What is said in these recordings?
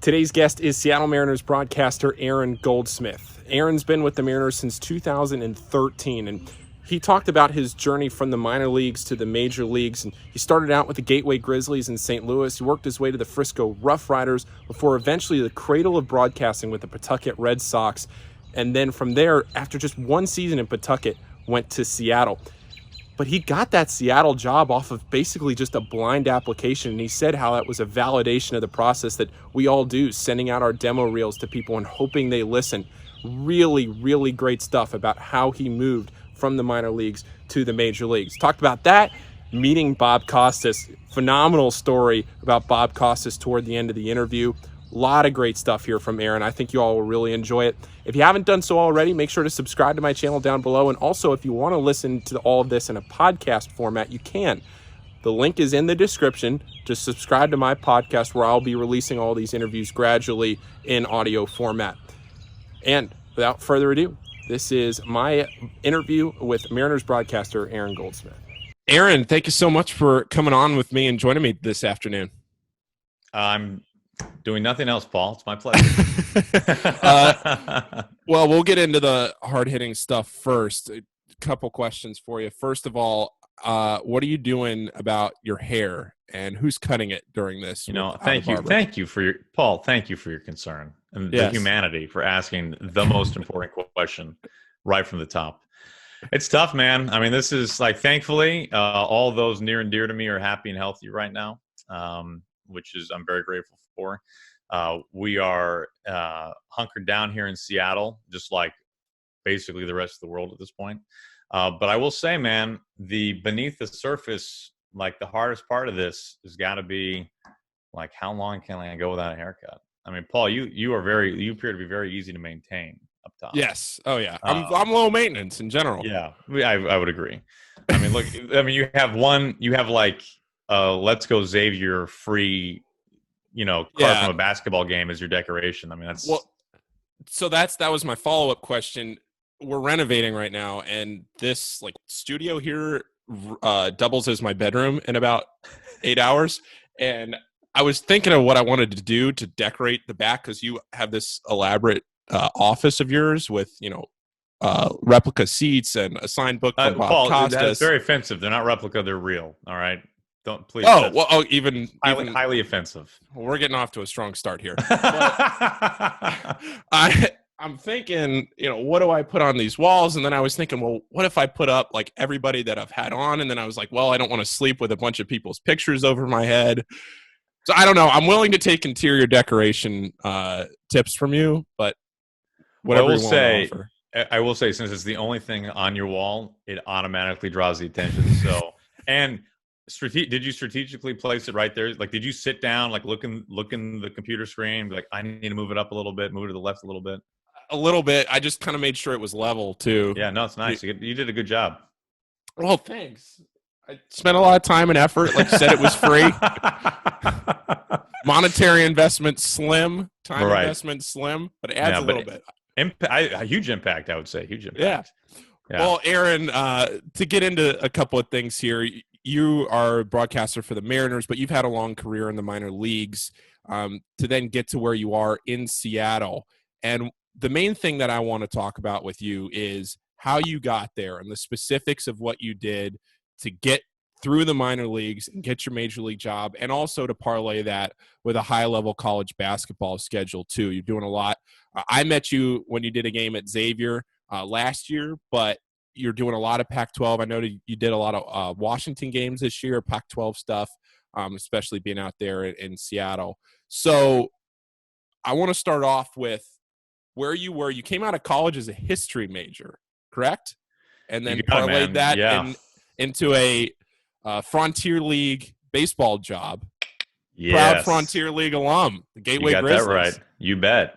Today's guest is Seattle Mariners broadcaster Aaron Goldsmith. Aaron's been with the Mariners since 2013, and he talked about his journey from the minor leagues to the major leagues. And he started out with the Gateway Grizzlies in St. Louis. He worked his way to the Frisco Rough Riders before eventually the cradle of broadcasting with the Pawtucket Red Sox. And then from there, after just one season in Pawtucket, went to Seattle. But he got that Seattle job off of basically just a blind application. And he said how that was a validation of the process that we all do, sending out our demo reels to people and hoping they listen. Really, really great stuff about how he moved from the minor leagues to the major leagues. Talked about that, meeting Bob Costas. Phenomenal story about Bob Costas toward the end of the interview. A lot of great stuff here from Aaron. I think you all will really enjoy it. If you haven't done so already, make sure to subscribe to my channel down below. And also, if you want to listen to all of this in a podcast format, you can. The link is in the description. Just subscribe to my podcast where I'll be releasing all these interviews gradually in audio format. And without further ado, this is my interview with Mariners broadcaster Aaron Goldsmith. Aaron, thank you so much for coming on with me and joining me this afternoon. I'm doing nothing else, Paul. It's my pleasure. Well, we'll get into the hard-hitting stuff first. A couple questions for you. First of all, what are you doing about your hair, and who's cutting it during this? Thank you for your concern and the humanity for asking the most important question right from the top. It's tough, man. I mean, this is thankfully, all those near and dear to me are happy and healthy right now. Which is I'm very grateful for. We are hunkered down here in Seattle, just like basically the rest of the world at this point. But I will say, man, the beneath the surface, the hardest part of this has got to be how long can I go without a haircut? I mean, Paul, you appear to be very easy to maintain up top. Yes. Oh yeah. I'm low maintenance in general. Yeah, I would agree. I mean, look, you have Let's Go Xavier free, card from a basketball game as your decoration. I mean, that's so that was my follow-up question. We're renovating right now, and this studio here doubles as my bedroom in about 8 hours. And I was thinking of what I wanted to do to decorate the back, because you have this elaborate office of yours with replica seats and a signed book from Bob Paul, Costas. That's very offensive. They're not replica; they're real. All right. Don't please. Even highly offensive. We're getting off to a strong start here. I'm thinking, what do I put on these walls? And then I was thinking, well, what if I put up everybody that I've had on? And then I was like, well, I don't want to sleep with a bunch of people's pictures over my head. So I don't know. I'm willing to take interior decoration tips from you, but whatever you want to offer. I will say, since it's the only thing on your wall, it automatically draws the attention. So did you strategically place it right there? Did you sit down, look in the computer screen, be I need to move it up a little bit, move it to the left a little bit? A little bit. I just kind of made sure it was level, too. Yeah, no, it's nice. You did a good job. Well, thanks. I spent a lot of time and effort. Like you said, it was free. Monetary investment slim. Time investment slim. But it adds a little bit. A huge impact, I would say. Huge impact. Yeah. Well, Aaron, to get into a couple of things here, you are a broadcaster for the Mariners, but you've had a long career in the minor leagues to then get to where you are in Seattle. And the main thing that I want to talk about with you is how you got there and the specifics of what you did to get through the minor leagues and get your major league job, and also to parlay that with a high-level college basketball schedule, too. You're doing a lot. I met you when you did a game at Xavier last year, but you're doing a lot of Pac-12. I know you did a lot of Washington games this year, Pac-12 stuff, especially being out there in Seattle. So I want to start off with where you were. You came out of college as a history major, correct? And then parlayed that into a Frontier League baseball job. Yes. Proud Frontier League alum, the Gateway Grizzlies. You got that right. You bet.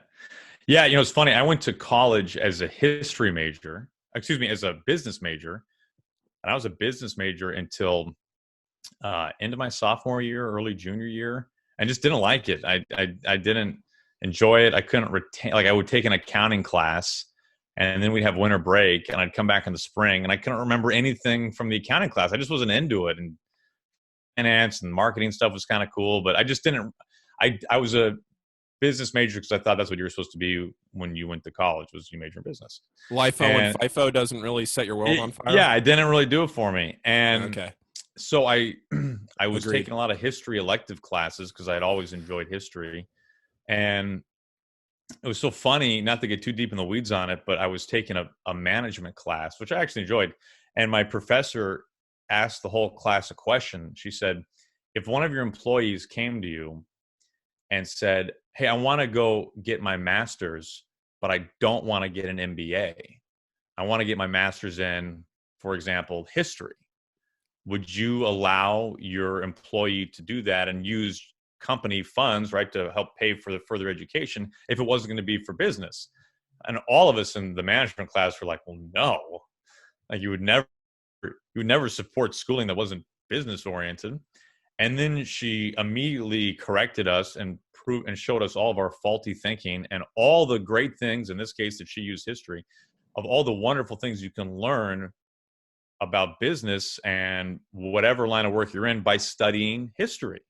Yeah, it's funny. I went to college as a history major. As a business major, and I was a business major until end of my sophomore year, early junior year, and just didn't like it. I didn't enjoy it. I couldn't retain. I would take an accounting class, and then we'd have winter break, and I'd come back in the spring, and I couldn't remember anything from the accounting class. I just wasn't into it, and finance and marketing stuff was kind of cool, but I just didn't. I was a business major because I thought that's what you were supposed to be when you went to college, was you major in business. LIFO and FIFO doesn't really set your world on fire? Yeah, it didn't really do it for me. And okay. So I was Agreed. taking a lot of history elective classes because I had always enjoyed history. And it was so funny, not to get too deep in the weeds on it, but I was taking a management class, which I actually enjoyed. And my professor asked the whole class a question. She said, if one of your employees came to you and said, hey, I want to go get my master's, but I don't want to get an MBA. I want to get my master's in, for example, history. Would you allow your employee to do that and use company funds, right, to help pay for the further education if it wasn't going to be for business? And all of us in the management class were like, well, no, like you would never support schooling that wasn't business oriented. And then she immediately corrected us and showed us all of our faulty thinking and all the great things, in this case that she used history, of all the wonderful things you can learn about business and whatever line of work you're in by studying history.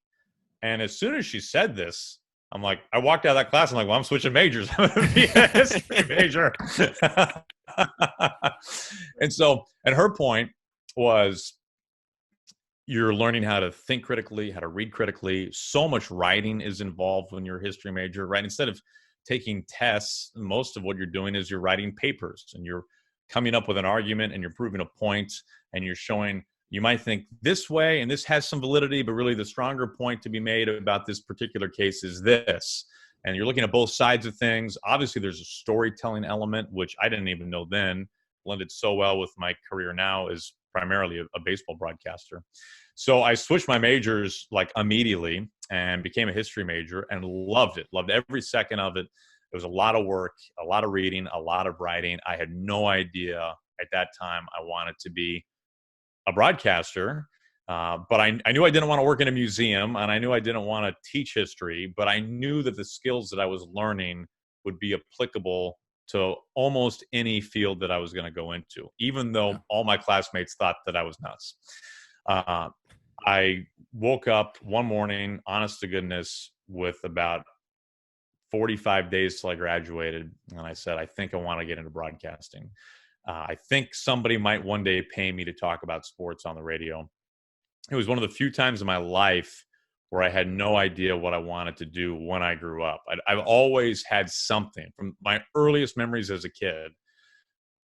And as soon as she said this, I'm like, I walked out of that class. I'm like, well, I'm switching majors. I'm going to be a history major. And her point was, you're learning how to think critically, how to read critically. So much writing is involved when you're a history major, right? Instead of taking tests, most of what you're doing is you're writing papers and you're coming up with an argument and you're proving a point and you're showing, you might think this way and this has some validity, but really the stronger point to be made about this particular case is this. And you're looking at both sides of things. Obviously, there's a storytelling element, which I didn't even know then, blended so well with my career now as primarily a baseball broadcaster. So I switched my majors like immediately and became a history major and loved it, loved every second of it. It was a lot of work, a lot of reading, a lot of writing. I had no idea at that time I wanted to be a broadcaster, but I knew I didn't want to work in a museum, and I knew I didn't want to teach history, but I knew that the skills that I was learning would be applicable to almost any field that I was going to go into, even though all my classmates thought that I was nuts. I woke up one morning, honest to goodness, with about 45 days till I graduated, and I said, I think I want to get into broadcasting. I think somebody might one day pay me to talk about sports on the radio. It was one of the few times in my life where I had no idea what I wanted to do when I grew up. I've always had something from my earliest memories as a kid.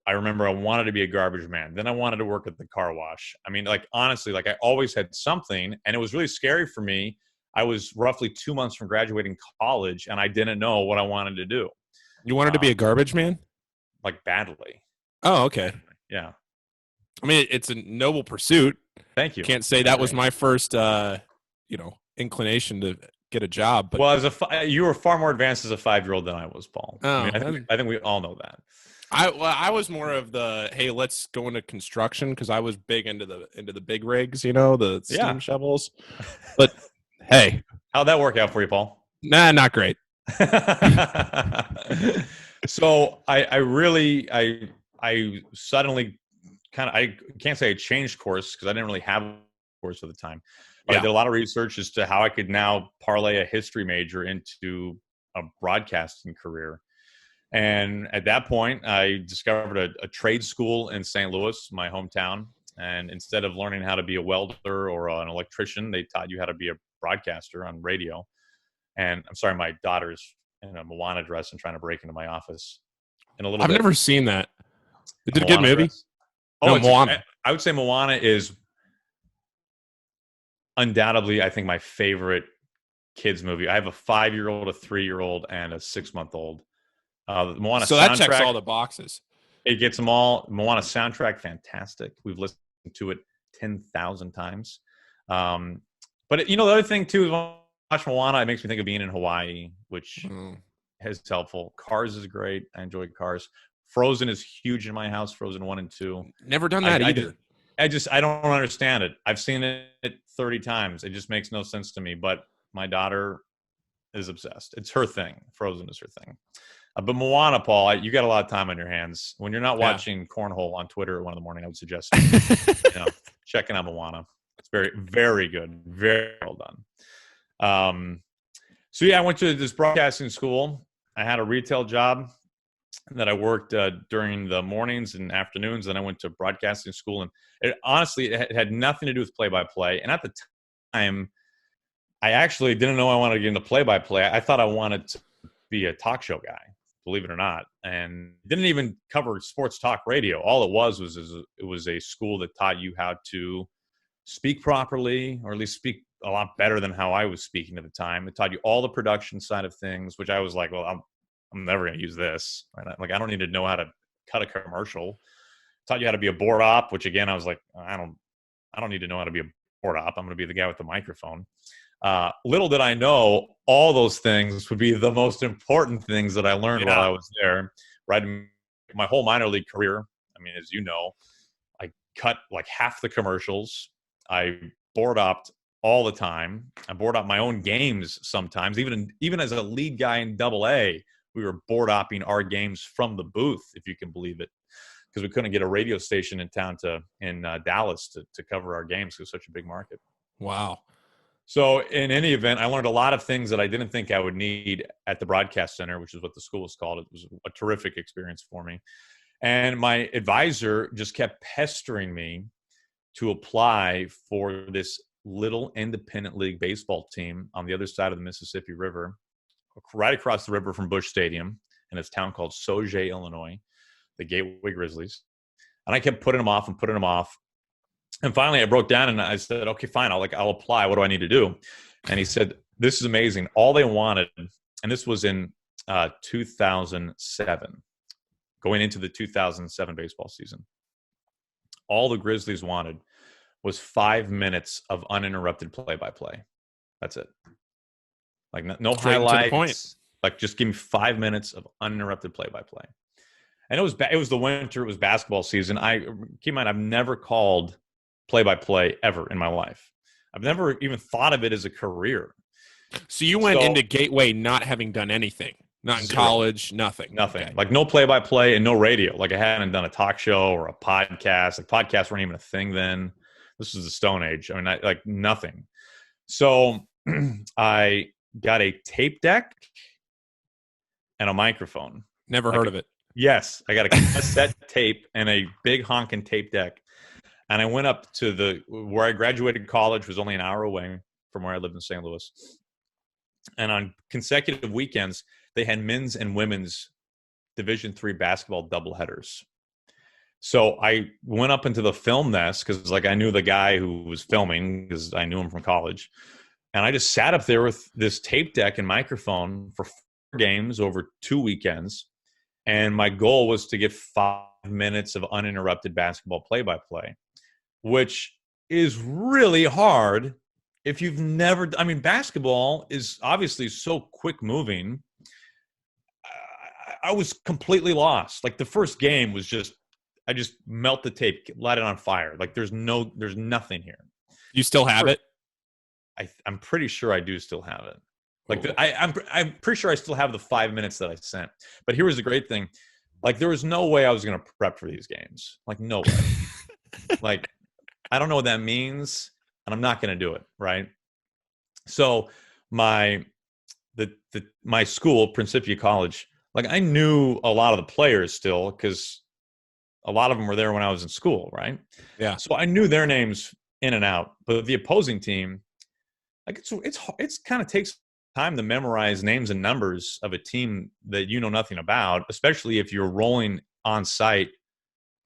I remember I wanted to be a garbage man. Then I wanted to work at the car wash. I mean, like, honestly, like I always had something, and it was really scary for me. I was roughly 2 months from graduating college, and I didn't know what I wanted to do. You wanted to be a garbage man? Like, badly. Oh, okay. Yeah. I mean, it's a noble pursuit. Thank you. Can't say that was my first, inclination to get a job. But well, you were far more advanced as a 5-year-old than I was, Paul. Oh, I think we all know that. I was more of the, hey, let's go into construction, because I was big into the big rigs, the steam shovels. But hey, how'd that work out for you, Paul? Nah, not great. So I suddenly I can't say I changed course because I didn't really have a course at the time. But I did a lot of research as to how I could now parlay a history major into a broadcasting career. And at that point, I discovered a trade school in St. Louis, my hometown. And instead of learning how to be a welder or an electrician, they taught you how to be a broadcaster on radio. And I'm sorry, my daughter's in a Moana dress and trying to break into my office in a little bit. I've never seen that. Is it a good movie? Dress. Moana. I would say Moana is undoubtedly, I think, my favorite kids movie. I have a 5-year-old, a 3-year-old, and a 6-month-old. Moana so that checks all the boxes. It gets them all. Moana soundtrack, fantastic. We've listened to it 10,000 times. But the other thing too is when I watch Moana, it makes me think of being in Hawaii, which is helpful. Cars is great. I enjoy Cars. Frozen is huge in my house. Frozen 1 and 2. Never done that either. I don't understand it. I've seen it 30 times. It just makes no sense to me. But my daughter is obsessed. It's her thing. Frozen is her thing. But Moana, Paul, you got a lot of time on your hands. When you're not watching cornhole on Twitter at 1 a.m, I would suggest checking out Moana. It's very, very good. Very well done. So yeah, I went to this broadcasting school. I had a retail job that I worked during the mornings and afternoons. Then I went to broadcasting school, and it had nothing to do with play-by-play. And at the time, I actually didn't know I wanted to get into play-by-play. I thought I wanted to be a talk show guy, believe it or not, and didn't even cover sports talk radio. All it was it was a school that taught you how to speak properly, or at least speak a lot better than how I was speaking at the time. It taught you all the production side of things, which I was like, well, I'm never going to use this. Right? Like, I don't need to know how to cut a commercial. It taught you how to be a board op, which again, I was like, I don't need to know how to be a board op. I'm going to be the guy with the microphone. Little did I know, all those things would be the most important things that I learned while I was there. Right, my whole minor league career. I mean, as you know, I cut like half the commercials. I board opped all the time. I board op my own games sometimes. Even as a lead guy in Double-A, we were board opping our games from the booth, if you can believe it, because we couldn't get a radio station in town in Dallas to cover our games because it's such a big market. Wow. So in any event, I learned a lot of things that I didn't think I would need at the broadcast center, which is what the school was called. It was a terrific experience for me. And my advisor just kept pestering me to apply for this little independent league baseball team on the other side of the Mississippi River, right across the river from Busch Stadium, in this town called Sauget, Illinois, the Gateway Grizzlies. And I kept putting them off. And finally I broke down and I said, okay, fine. I'll apply. What do I need to do? And he said, this is amazing. All they wanted, and this was in 2007, going into the 2007 baseball season. All the Grizzlies wanted was 5 minutes of uninterrupted play-by-play. That's it. Like no highlights. To the point. Like, just give me 5 minutes of uninterrupted play-by-play. And it was the winter. It was basketball season. Keep in mind, I've never called play-by-play ever in my life. I've never even thought of it as a career. So you went into Gateway not having done anything. Not in college, nothing. Nothing. Okay. Like no play-by-play and no radio. Like I hadn't done a talk show or a podcast. Like podcasts weren't even a thing then. This was the Stone Age. I mean, like nothing. So I got a tape deck and a microphone. Never heard of it. Yes. I got a cassette tape and a big honking tape deck. And I went up to where I graduated college, was only an hour away from where I lived in St. Louis. And on consecutive weekends, they had men's and women's Division III basketball doubleheaders. So I went up into the film nest because, like, I knew the guy who was filming because I knew him from college. And I just sat up there with this tape deck and microphone for 4 games over 2 weekends. And my goal was to get 5 minutes of uninterrupted basketball play-by-play, which is really hard if you've never – I mean, basketball is obviously so quick-moving. I was completely lost. Like, the first game was just – I just melt the tape, light it on fire. Like, there's nothing here. You still have it? I'm pretty sure I do still have it. Like, I'm pretty sure I still have the 5 minutes that I sent. But here was the great thing. Like, there was no way I was going to prep for these games. Like, no way. Like, I don't know what that means, and I'm not going to do it, right? So my school, Principia College, like, I knew a lot of the players still because a lot of them were there when I was in school, right? Yeah. So I knew their names in and out. But the opposing team, like, it's kind of takes time to memorize names and numbers of a team that you know nothing about, especially if you're rolling on site,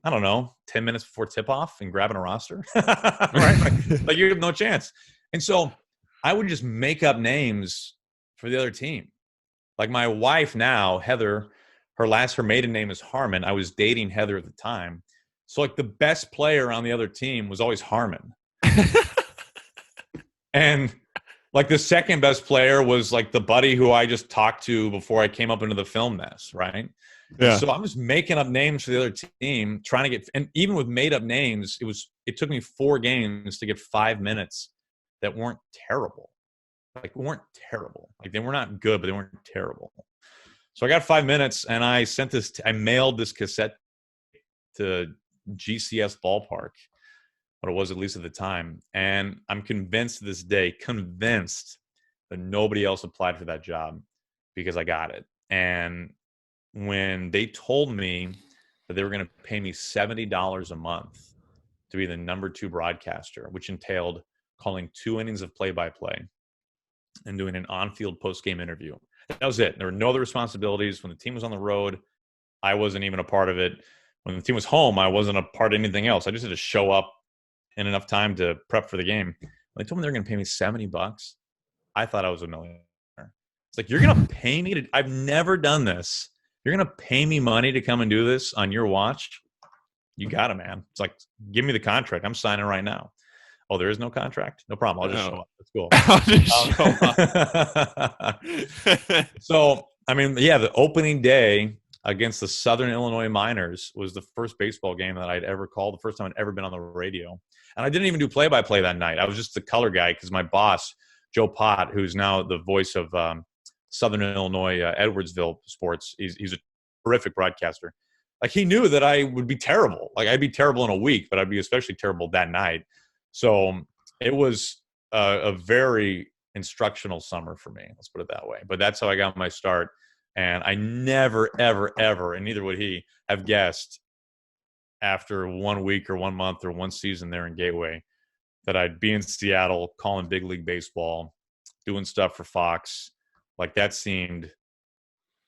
I don't know, 10 minutes before tip-off and grabbing a roster, right? Like you have no chance. And so I would just make up names for the other team. Like my wife now, Heather, her maiden name is Harmon. I was dating Heather at the time. So, like, the best player on the other team was always Harmon. And, like, the second best player was, like, the buddy who I just talked to before I came up into the film nest, right? Yeah. So I'm just making up names for the other team, trying to get – and even with made-up names, it took me 4 games to get 5 minutes that weren't terrible. Like, weren't terrible. Like, they were not good, but they weren't terrible. So I got 5 minutes, and I sent I mailed this cassette to GCS Ballpark, what it was at least at the time. And I'm convinced to this day, but nobody else applied for that job because I got it. And when they told me that they were going to pay me $70 a month to be the number 2 broadcaster, which entailed calling 2 innings of play-by-play and doing an on-field post-game interview. That was it. There were no other responsibilities. When the team was on the road, I wasn't even a part of it. When the team was home, I wasn't a part of anything else. I just had to show up in enough time to prep for the game. When they told me they were going to pay me $70, I thought I was a millionaire. It's like, you're going to pay me to – I've never done this. You're going to pay me money to come and do this on your watch? You got it, man. It's like, give me the contract. I'm signing right now. Oh, there is no contract? No problem. I'll just show up. That's cool. I'll just show up. So, I mean, yeah, the opening day against the Southern Illinois Miners was the first baseball game that I'd ever called, the first time I'd ever been on the radio. And I didn't even do play-by-play that night. I was just the color guy because my boss, Joe Pott, who's now the voice of Southern Illinois Edwardsville sports, he's a terrific broadcaster. Like, he knew that I would be terrible. Like, I'd be terrible in a week, but I'd be especially terrible that night. So it was a very instructional summer for me. Let's put it that way. But that's how I got my start. And I never, ever, ever, and neither would he, have guessed after 1 week or 1 month or one season there in Gateway that I'd be in Seattle calling big league baseball, doing stuff for Fox. Like, that seemed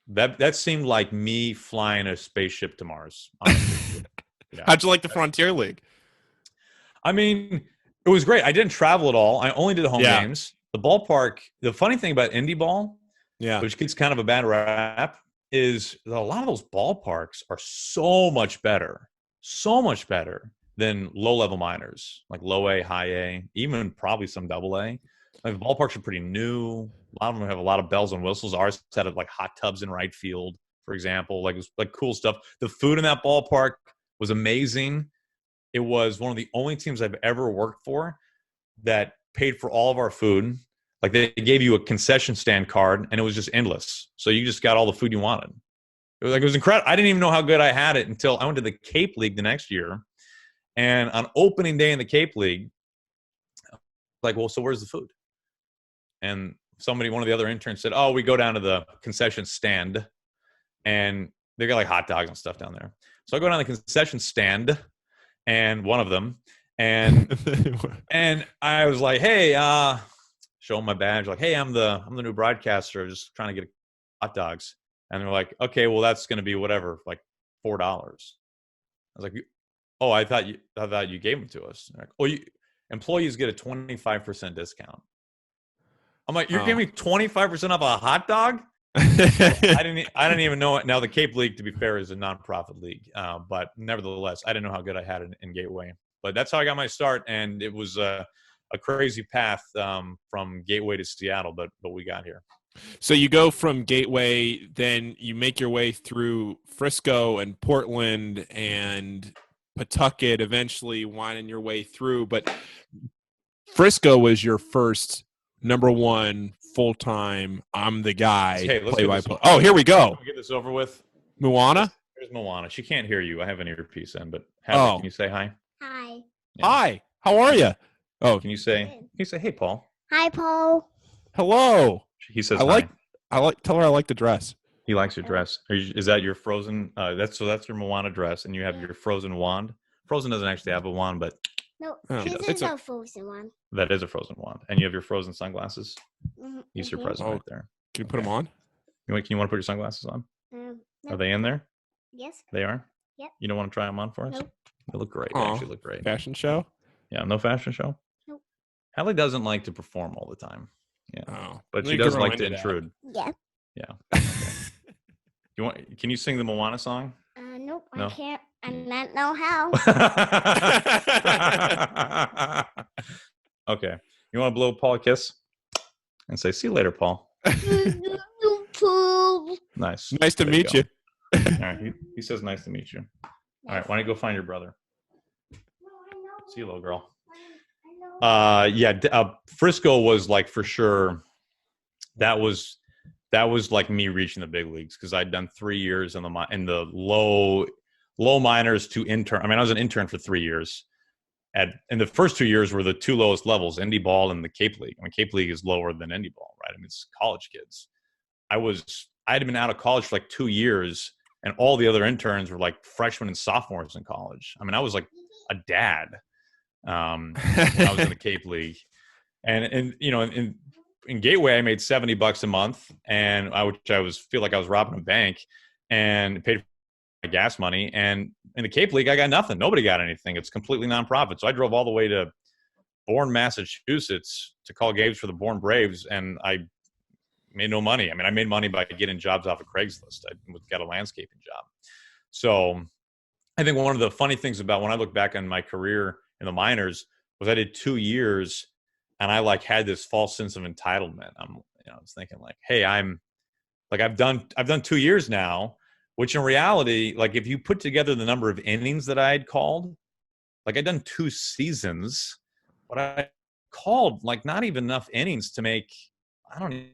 like me flying a spaceship to Mars. Yeah. How'd you like the Frontier League? I mean, it was great. I didn't travel at all. I only did home games. The ballpark, the funny thing about indie ball, which gets kind of a bad rap, is that a lot of those ballparks are so much better than low-level minors, like low A, high A, even probably some double A. Like, the ballparks are pretty new. A lot of them have a lot of bells and whistles. Ours had like hot tubs in right field, for example. Like, it was like cool stuff. The food in that ballpark was amazing. It was one of the only teams I've ever worked for that paid for all of our food. Like, they gave you a concession stand card, and it was just endless. So you just got all the food you wanted. It was incredible. I didn't even know how good I had it until I went to the Cape League the next year. And on opening day in the Cape League, like, well, so where's the food? And one of the other interns said, oh, we go down to the concession stand, and they got like hot dogs and stuff down there. So I go down to the concession stand, and one of them, and I was like, hey, show them my badge, like, hey, I'm the new broadcaster, just trying to get hot dogs. And they're like, okay, well, that's going to be whatever, like $4. I was like, oh, I thought you gave them to us. They're like, oh, employees get a 25% discount. I'm like, you're giving me 25% off a hot dog? I didn't even know it. Now, the Cape League, to be fair, is a nonprofit league, but nevertheless, I didn't know how good I had it in Gateway. But that's how I got my start, and it was a crazy path from Gateway to Seattle, but we got here. So you go from Gateway, then you make your way through Frisco and Portland and Pawtucket, eventually winding your way through. But Frisco was your first number one full-time, I'm the guy, play-by-play. Oh, here we go. Can we get this over with? Moana? There's Moana. She can't hear you. I have an earpiece in, but Hadley, can you say hi? Hi. Yeah. Hi. How are you? Oh, can you say, hey, Paul? Hi, Paul. Hello. He says hi. Tell her I like the dress. He likes your dress. Is that your Frozen? That's your Moana dress, and you have your Frozen wand. Frozen doesn't actually have a wand, but no, it's a Frozen one. That is a Frozen wand, and you have your Frozen sunglasses. He's your present right there. Can you put them on? Can you want to put your sunglasses on? No. Are they in there? Yes. They are. Yep. You don't want to try them on for us? Nope. They look great. They actually look great. Fashion show? Yeah, no fashion show. Nope. Hallie doesn't like to perform all the time. Yeah. Oh. But she does like to intrude. Yeah. Yeah. Okay. Can you sing the Moana song? Nope. No? I can't. I don't know how. Okay. You want to blow Paul a kiss? And say, see you later, Paul. Nice. Nice to meet you. All right. He says nice to meet you. All right. Why don't you go find your brother? See you, little girl. Frisco was like, for sure, that was like me reaching the big leagues, because I'd done 3 years in the low minors to intern. I mean, I was an intern for 3 years, in the first 2 years were the two lowest levels, Indie Ball and the Cape League. I mean, Cape League is lower than Indie Ball, right? I mean, it's college kids. I had been out of college for like 2 years, and all the other interns were like freshmen and sophomores in college. I mean, I was like a dad when I was in the Cape League. And you know, in Gateway, I made $70 a month, and feel like I was robbing a bank, and paid for my gas money. And in the Cape League, I got nothing. Nobody got anything. It's completely nonprofit. So I drove all the way to Bourne, Massachusetts, to call games for the Bourne Braves, and I made no money. I mean, I made money by getting jobs off of Craigslist. I got a landscaping job. So I think one of the funny things about when I look back on my career in the minors was I did 2 years. And I like had this false sense of entitlement. I was thinking like, hey, I've done 2 years now, which in reality, like if you put together the number of innings that I had called, like I'd done 2 seasons, but I called like not even enough innings to make, I don't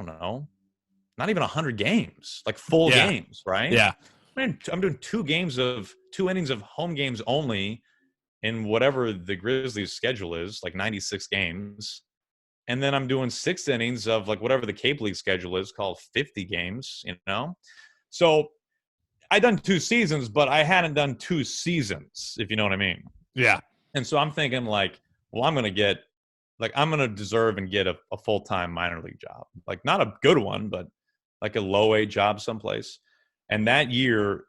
know, not even 100 games, like full games, right? Yeah. I'm doing 2 innings of home games only, in whatever the Grizzlies schedule is, like 96 games. And then I'm doing 6 innings of like whatever the Cape League schedule is, called 50 games, you know? So I done 2 seasons, but I hadn't done 2 seasons, if you know what I mean. Yeah. And so I'm thinking like, well, I'm going to deserve and get a full-time minor league job. Like not a good one, but like a low-A job someplace. And that year,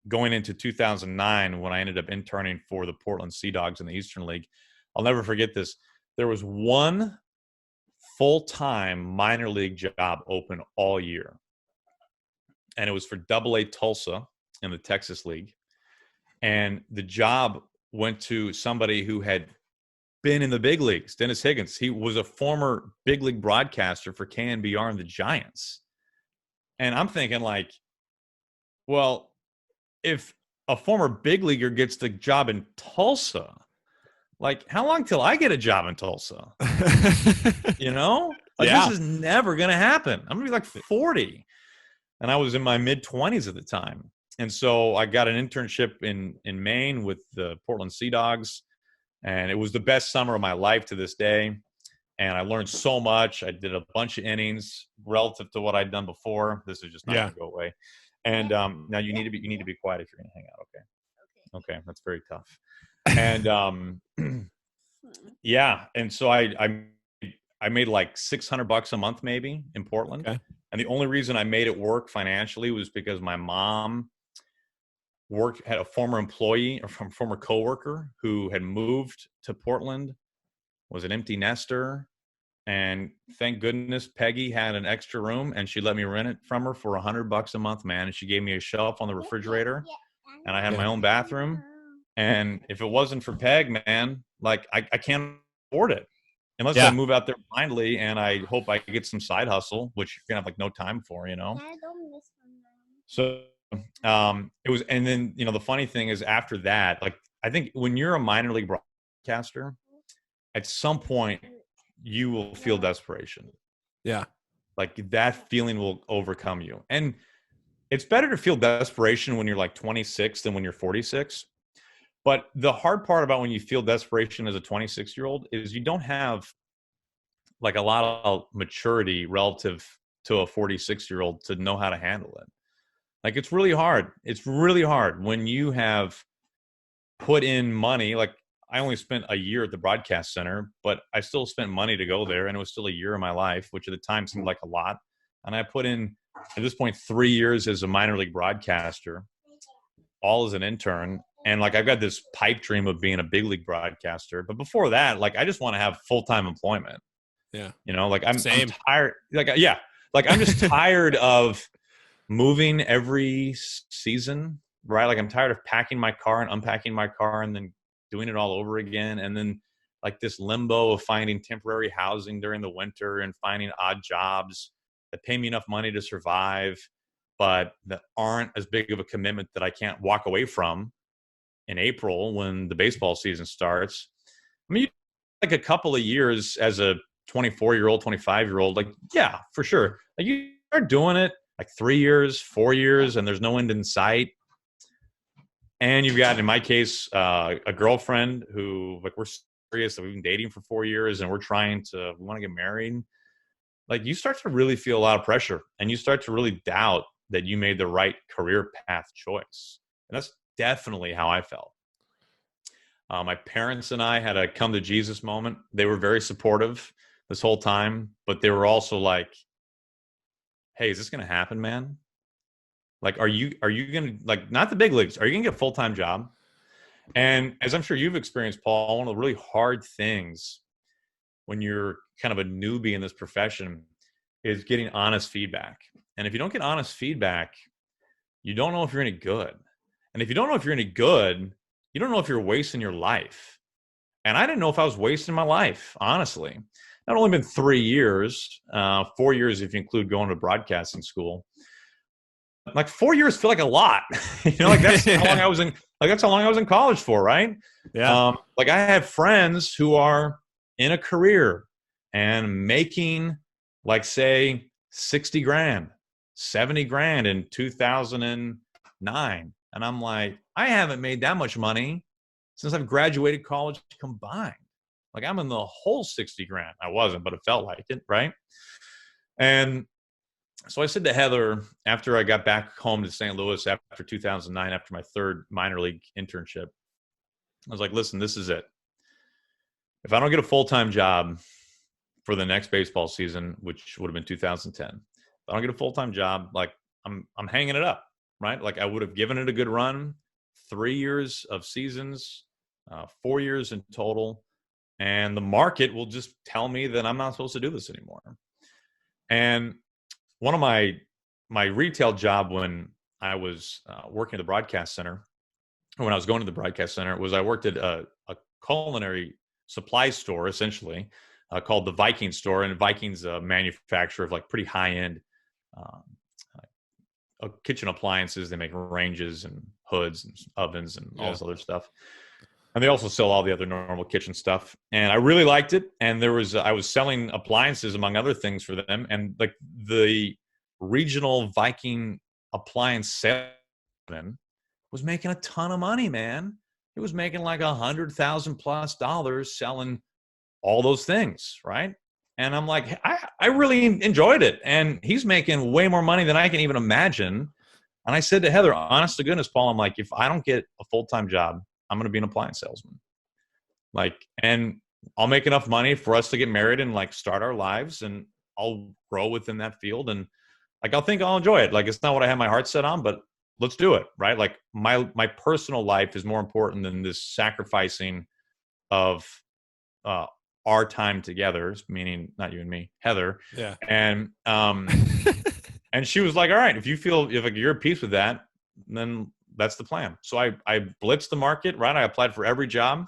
going into 2009, when I ended up interning for the Portland Sea Dogs in the Eastern League, I'll never forget this. There was one full-time minor league job open all year. And it was for AA Tulsa in the Texas League. And the job went to somebody who had been in the big leagues, Dennis Higgins. He was a former big league broadcaster for KNBR and the Giants. And I'm thinking like, well, if a former big leaguer gets the job in Tulsa, like how long till I get a job in Tulsa? You know, like this is never going to happen. I'm going to be like 40. And I was in my mid-20s at the time. And so I got an internship in Maine with the Portland Sea Dogs. And it was the best summer of my life to this day. And I learned so much. I did a bunch of innings relative to what I'd done before. This is just not going to go away. And now you need to be quiet if you're going to hang out. Okay. That's very tough. And and so I made like $600 a month maybe in Portland. Okay. And the only reason I made it work financially was because my mom had a former employee or former coworker who had moved to Portland, was an empty nester. And thank goodness Peggy had an extra room and she let me rent it from her for $100 a month, man. And she gave me a shelf on the refrigerator and I had my own bathroom. And if it wasn't for Peg, man, like I can't afford it unless I move out there blindly and I hope I get some side hustle, which you're gonna have like no time for, you know? So it was, and then, you know, the funny thing is after that, like, I think when you're a minor league broadcaster, at some point you will feel desperation. Yeah. Like that feeling will overcome you. And it's better to feel desperation when you're like 26 than when you're 46. But the hard part about when you feel desperation as a 26-year-old is you don't have like a lot of maturity relative to a 46-year-old to know how to handle it. Like it's really hard. It's really hard when you have put in money. Like I only spent a year at the broadcast center, but I still spent money to go there. And it was still a year of my life, which at the time seemed like a lot. And I put in, at this point, 3 years as a minor league broadcaster, all as an intern. And like, I've got this pipe dream of being a big league broadcaster. But before that, like, I just want to have full-time employment. Yeah. You know, like I'm tired. Like, yeah, like I'm just tired of moving every season, right? Like I'm tired of packing my car and unpacking my car and then doing it all over again. And then like this limbo of finding temporary housing during the winter and finding odd jobs that pay me enough money to survive, but that aren't as big of a commitment that I can't walk away from in April when the baseball season starts. I mean, like a couple of years as a 24-year-old, 25-year-old, like, yeah, for sure. Like you start doing it like 3 years, 4 years, and there's no end in sight. And you've got, in my case, a girlfriend who, like, we're serious. We've been dating for 4 years, and we want to get married. Like, you start to really feel a lot of pressure, and you start to really doubt that you made the right career path choice. And that's definitely how I felt. My parents and I had a come to Jesus moment. They were very supportive this whole time, but they were also like, hey, is this going to happen, man? Like, are you going to, like, not the big leagues, are you going to get a full-time job? And as I'm sure you've experienced, Paul, one of the really hard things when you're kind of a newbie in this profession is getting honest feedback. And if you don't get honest feedback, you don't know if you're any good. And if you don't know if you're any good, you don't know if you're wasting your life. And I didn't know if I was wasting my life, honestly. Not only been 3 years, 4 years if you include going to broadcasting school. Like 4 years feel like a lot. Like that's how long I was in. Like that's how long I was in college for, right? Yeah. Like I have friends who are in a career and making, like, say, 60 grand, 70 grand in 2009. And I'm like, I haven't made that much money since I've graduated college combined. Like I'm in the whole 60 grand. I wasn't, but it felt like it, right? And so I said to Heather, after I got back home to St. Louis after 2009, after my third minor league internship, I was like, listen, this is it. If I don't get a full-time job for the next baseball season, which would have been 2010, if I don't get a full-time job, like I'm hanging it up, right? Like I would have given it a good run, 3 years of seasons, 4 years in total, and the market will just tell me that I'm not supposed to do this anymore. And one of my retail job when I was working at the broadcast center, or when I was going to the broadcast center, was I worked at a culinary supply store, essentially, called the Viking store. And Viking's a manufacturer of like pretty high-end kitchen appliances. They make ranges and hoods and ovens and all this other stuff. And they also sell all the other normal kitchen stuff. And I really liked it. And I was selling appliances, among other things, for them. And like the regional Viking appliance salesman was making a ton of money, man. He was making like $100,000+ selling all those things, right? And I'm like, I really enjoyed it. And he's making way more money than I can even imagine. And I said to Heather, honest to goodness, Paul, I'm like, if I don't get a full-time job, I'm going to be an appliance salesman. Like, and I'll make enough money for us to get married and like start our lives, and I'll grow within that field. And like, I'll enjoy it. Like, it's not what I have my heart set on, but let's do it. Right. Like my personal life is more important than this sacrificing of, our time together, meaning not you and me, Heather. Yeah. And, and she was like, all right, if like you're at peace with that, then that's the plan. So I blitzed the market, right? I applied for every job.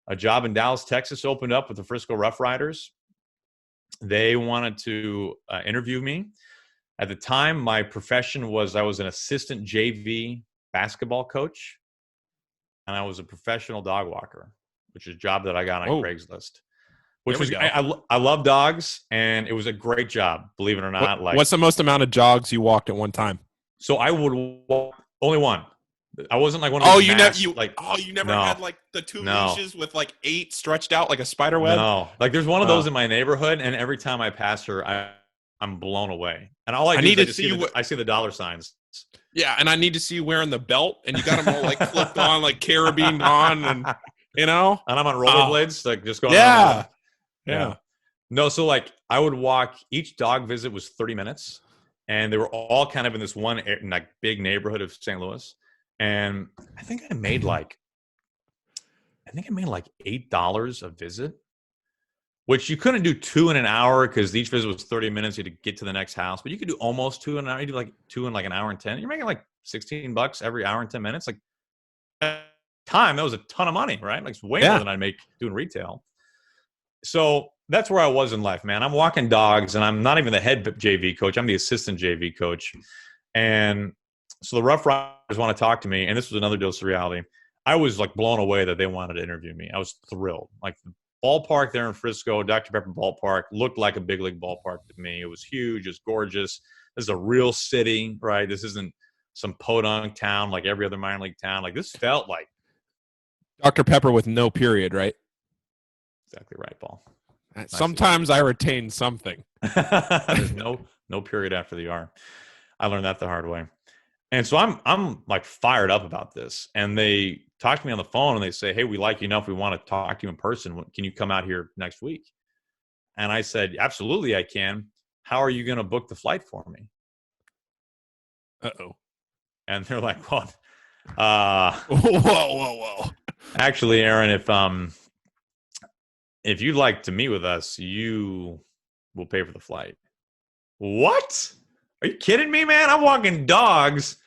A job in Dallas, Texas opened up with the Frisco Rough Riders. They wanted to interview me. At the time, my profession was I was an assistant JV basketball coach, and I was a professional dog walker, which is a job that I got on Craigslist. Which was I love dogs, and it was a great job, believe it or not. What's the most amount of dogs you walked at one time? So I would walk only one. I wasn't like one of those. You never had like the two No. leashes with like 8 stretched out like a spider web? No, like there's one of those in my neighborhood, and every time I pass her, I'm blown away. And all I do is I see the dollar signs. Yeah, and I need to see you wearing the belt, and you got them all like flipped on, like carabined on, and And I'm on rollerblades, like just going. Yeah. No, so like I would walk. Each dog visit was 30 minutes, and they were all kind of in this one like big neighborhood of St. Louis. And I think I made like $8 a visit, which you couldn't do 2 in an hour because each visit was 30 minutes. You had to get to the next house, but you could do almost 2 in an hour. You do like 2 in like an hour and 10. You're making like $16 every hour and 10 minutes. Like at the time, that was a ton of money, right? Like it's way more than I make doing retail. So that's where I was in life, man. I'm walking dogs, and I'm not even the head JV coach. I'm the assistant JV coach. And so the Rough Riders want to talk to me, and this was another dose of reality. I was like blown away that they wanted to interview me. I was thrilled. Like the ballpark there in Frisco, Dr. Pepper Ballpark, looked like a big league ballpark to me. It was huge. It was gorgeous. This is a real city, right? This isn't some podunk town like every other minor league town. Like this felt like Dr. Pepper with no period, right? exactly right, Paul. Sometimes I retain something. There's no period after the R. I learned that the hard way. And so I'm like fired up about this. And they talk to me on the phone and they say, hey, we like you enough. We want to talk to you in person. Can you come out here next week? And I said, absolutely, I can. How are you going to book the flight for me? Uh-oh. And they're like, what? Whoa. Actually, Aaron, if you'd like to meet with us, you will pay for the flight. What? Are you kidding me, man? I'm walking dogs,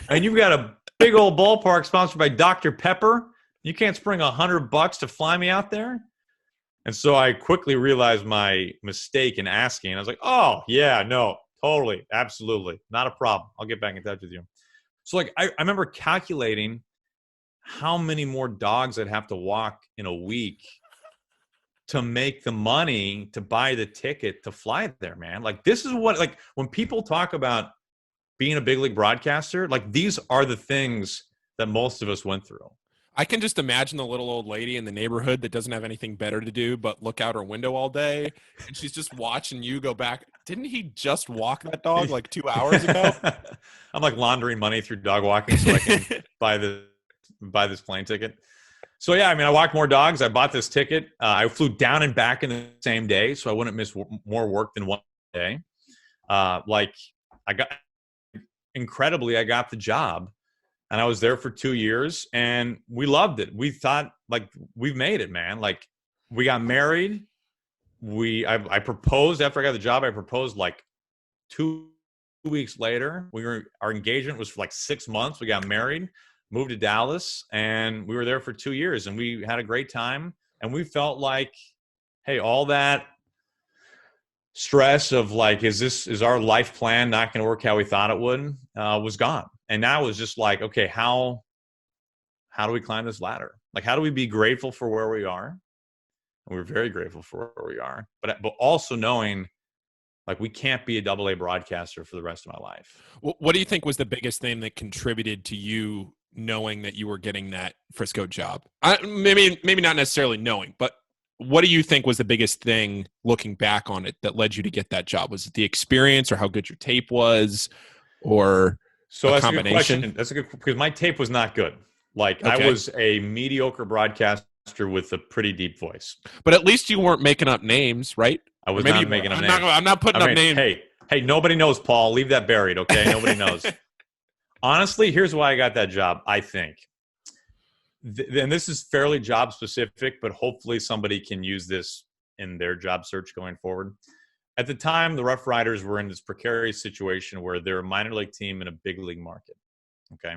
and you've got a big old ballpark sponsored by Dr. Pepper. You can't spring $100 to fly me out there? And so I quickly realized my mistake in asking. I was like, oh, yeah, no, totally, absolutely. Not a problem. I'll get back in touch with you. So, like, I remember calculating how many more dogs I'd have to walk in a week to make the money to buy the ticket to fly there, man. Like, this is what, like, when people talk about being a big league broadcaster, like, these are the things that most of us went through. I can just imagine the little old lady in the neighborhood that doesn't have anything better to do but look out her window all day, and she's just watching you go back. Didn't he just walk that dog like 2 hours ago? I'm like laundering money through dog walking so I can buy this plane ticket. So yeah, I mean, I walked more dogs. I bought this ticket. I flew down and back in the same day, so I wouldn't miss more work than one day. I got the job. And I was there for 2 years, and we loved it. We thought, like, we've made it, man. Like, we got married. I proposed after I got the job. I proposed like 2 weeks later. Our engagement was for like 6 months. We got married, moved to Dallas, and we were there for 2 years. And we had a great time. And we felt like, hey, all that stress of like, is our life plan not going to work how we thought it would, was gone. And now it was just like, okay, how do we climb this ladder? Like, how do we be grateful for where we are? And we're very grateful for where we are, but also knowing like we can't be a AA broadcaster for the rest of my life. What do you think was the biggest thing that contributed to you knowing that you were getting that Frisco job? Maybe not necessarily knowing, but what do you think was the biggest thing looking back on it that led you to get that job? Was it the experience or how good your tape was, or so a combination? A good question. That's a good, because my tape was not good. Like, okay. I was a mediocre broadcaster with a pretty deep voice. But at least you weren't making up names, right? I was not making up names. I'm not putting up names. Hey, nobody knows, Paul. Leave that buried, okay? Nobody knows. Honestly, here's why I got that job, I think. And this is fairly job specific, but hopefully somebody can use this in their job search going forward. At the time, the Rough Riders were in this precarious situation where they're a minor league team in a big league market. Okay.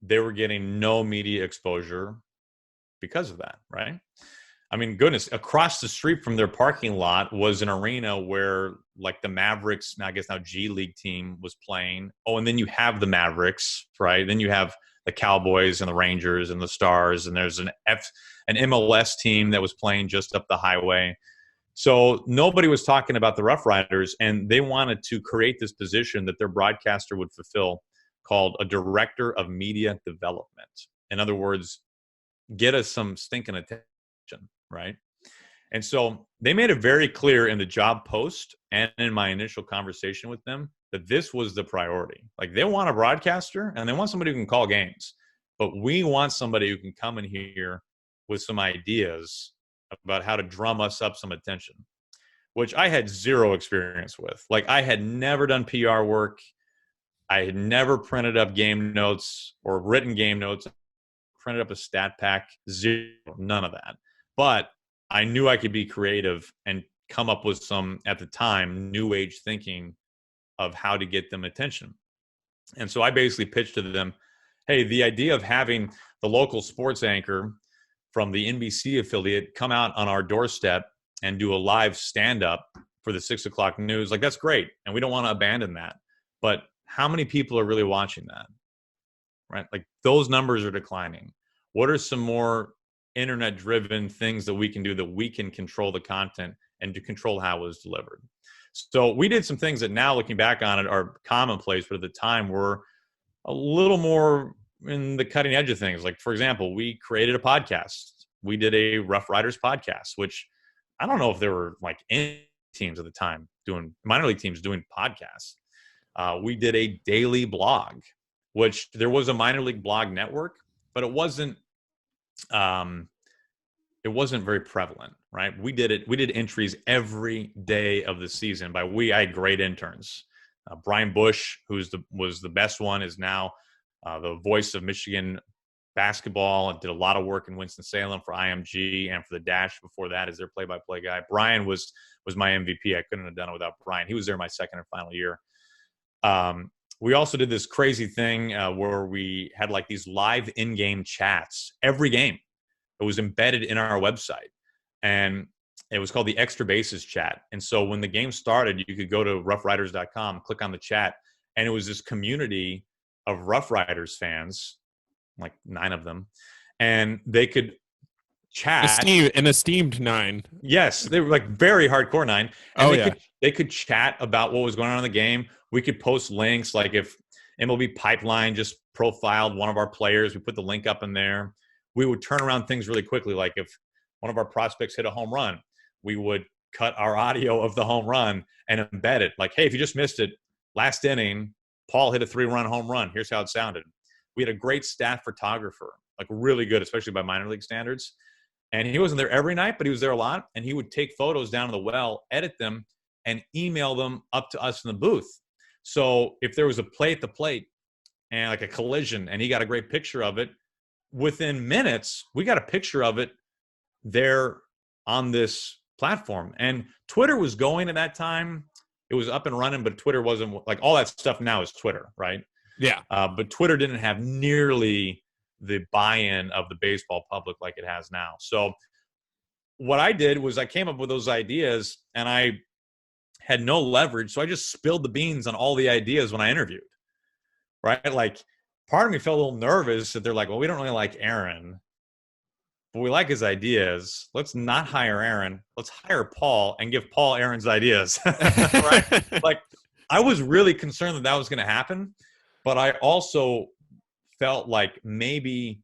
They were getting no media exposure because of that, right? I mean, goodness, across the street from their parking lot was an arena where like the Mavericks, I guess now G League team was playing. Oh, and then you have the Mavericks, right? Then you have the Cowboys and the Rangers and the Stars, and there's an MLS team that was playing just up the highway. So nobody was talking about the Rough Riders, and they wanted to create this position that their broadcaster would fulfill called a director of media development. In other words, get us some stinking attention, right? And so they made it very clear in the job post and in my initial conversation with them that this was the priority. Like, they want a broadcaster and they want somebody who can call games, but we want somebody who can come in here with some ideas about how to drum us up some attention, which I had zero experience with. Like, I had never done PR work. I had never printed up game notes or written game notes, printed up a stat pack, zero, none of that. But I knew I could be creative and come up with some, at the time, new age thinking of how to get them attention. And so I basically pitched to them, hey, the idea of having the local sports anchor from the NBC affiliate come out on our doorstep and do a live stand-up for the 6 o'clock news, like, that's great. And we don't want to abandon that. But how many people are really watching that, right? Like, those numbers are declining. What are some more internet-driven things that we can do that we can control the content and to control how it was delivered? So we did some things that now, looking back on it, are commonplace, but at the time were a little more in the cutting edge of things. Like, for example, we created a podcast. We did a Rough Riders podcast, which I don't know if there were like any teams at the time doing minor league teams doing podcasts. We did a daily blog, which there was a minor league blog network, but it wasn't very prevalent, right? We did entries every day of the season. By we, I had great interns. Brian Bush, was the best one, is now the voice of Michigan basketball and did a lot of work in Winston-Salem for IMG and for the Dash before that as their play-by-play guy. Brian was my MVP. I couldn't have done it without Brian. He was there my second and final year. We also did this crazy thing where we had like these live in-game chats every game. It was embedded in our website, and it was called the Extra Bases chat. And so when the game started, you could go to roughriders.com, click on the chat, and it was this community of Rough Riders fans, like 9 of them, and they could chat. An esteemed 9. Yes, they were like very hardcore 9. And they could chat about what was going on in the game. We could post links, like if MLB Pipeline just profiled one of our players, we put the link up in there. We would turn around things really quickly. Like if one of our prospects hit a home run, we would cut our audio of the home run and embed it. Like, hey, if you just missed it, last inning, Paul hit a 3-run home run. Here's how it sounded. We had a great staff photographer, like really good, especially by minor league standards. And he wasn't there every night, but he was there a lot. And he would take photos down to the well, edit them, and email them up to us in the booth. So if there was a play at the plate and like a collision and he got a great picture of it, within minutes, we got a picture of it there on this platform. And Twitter was going at that time. It was up and running, but Twitter wasn't like all that stuff now is Twitter, right? Yeah. But Twitter didn't have nearly the buy-in of the baseball public like it has now. So what I did was I came up with those ideas and I had no leverage. So I just spilled the beans on all the ideas when I interviewed, right? Like part of me felt a little nervous that they're like, well, we don't really like Aaron, but we like his ideas. Let's not hire Aaron. Let's hire Paul and give Paul Aaron's ideas, right? Like I was really concerned that was going to happen, but I also felt like maybe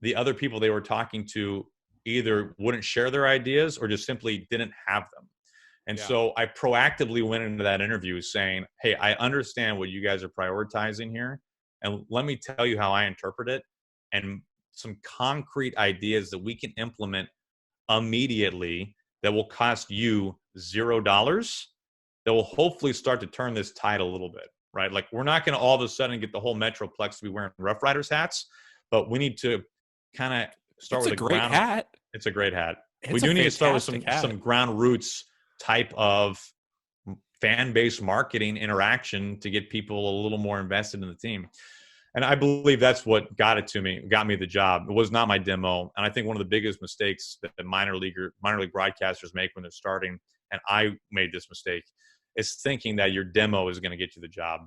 the other people they were talking to either wouldn't share their ideas or just simply didn't have them. And so I proactively went into that interview saying, hey, I understand what you guys are prioritizing here. And let me tell you how I interpret it and some concrete ideas that we can implement immediately that will cost you $0 that will hopefully start to turn this tide a little bit, right? Like we're not going to all of a sudden get the whole Metroplex to be wearing Rough Riders hats, but we need to kind of start with a great hat. It's a great hat. We do need to start with some ground roots type of fan-based marketing interaction to get people a little more invested in the team. And I believe that's what got me the job. It was not my demo. And I think one of the biggest mistakes that the minor league broadcasters make when they're starting, and I made this mistake, is thinking that your demo is going to get you the job.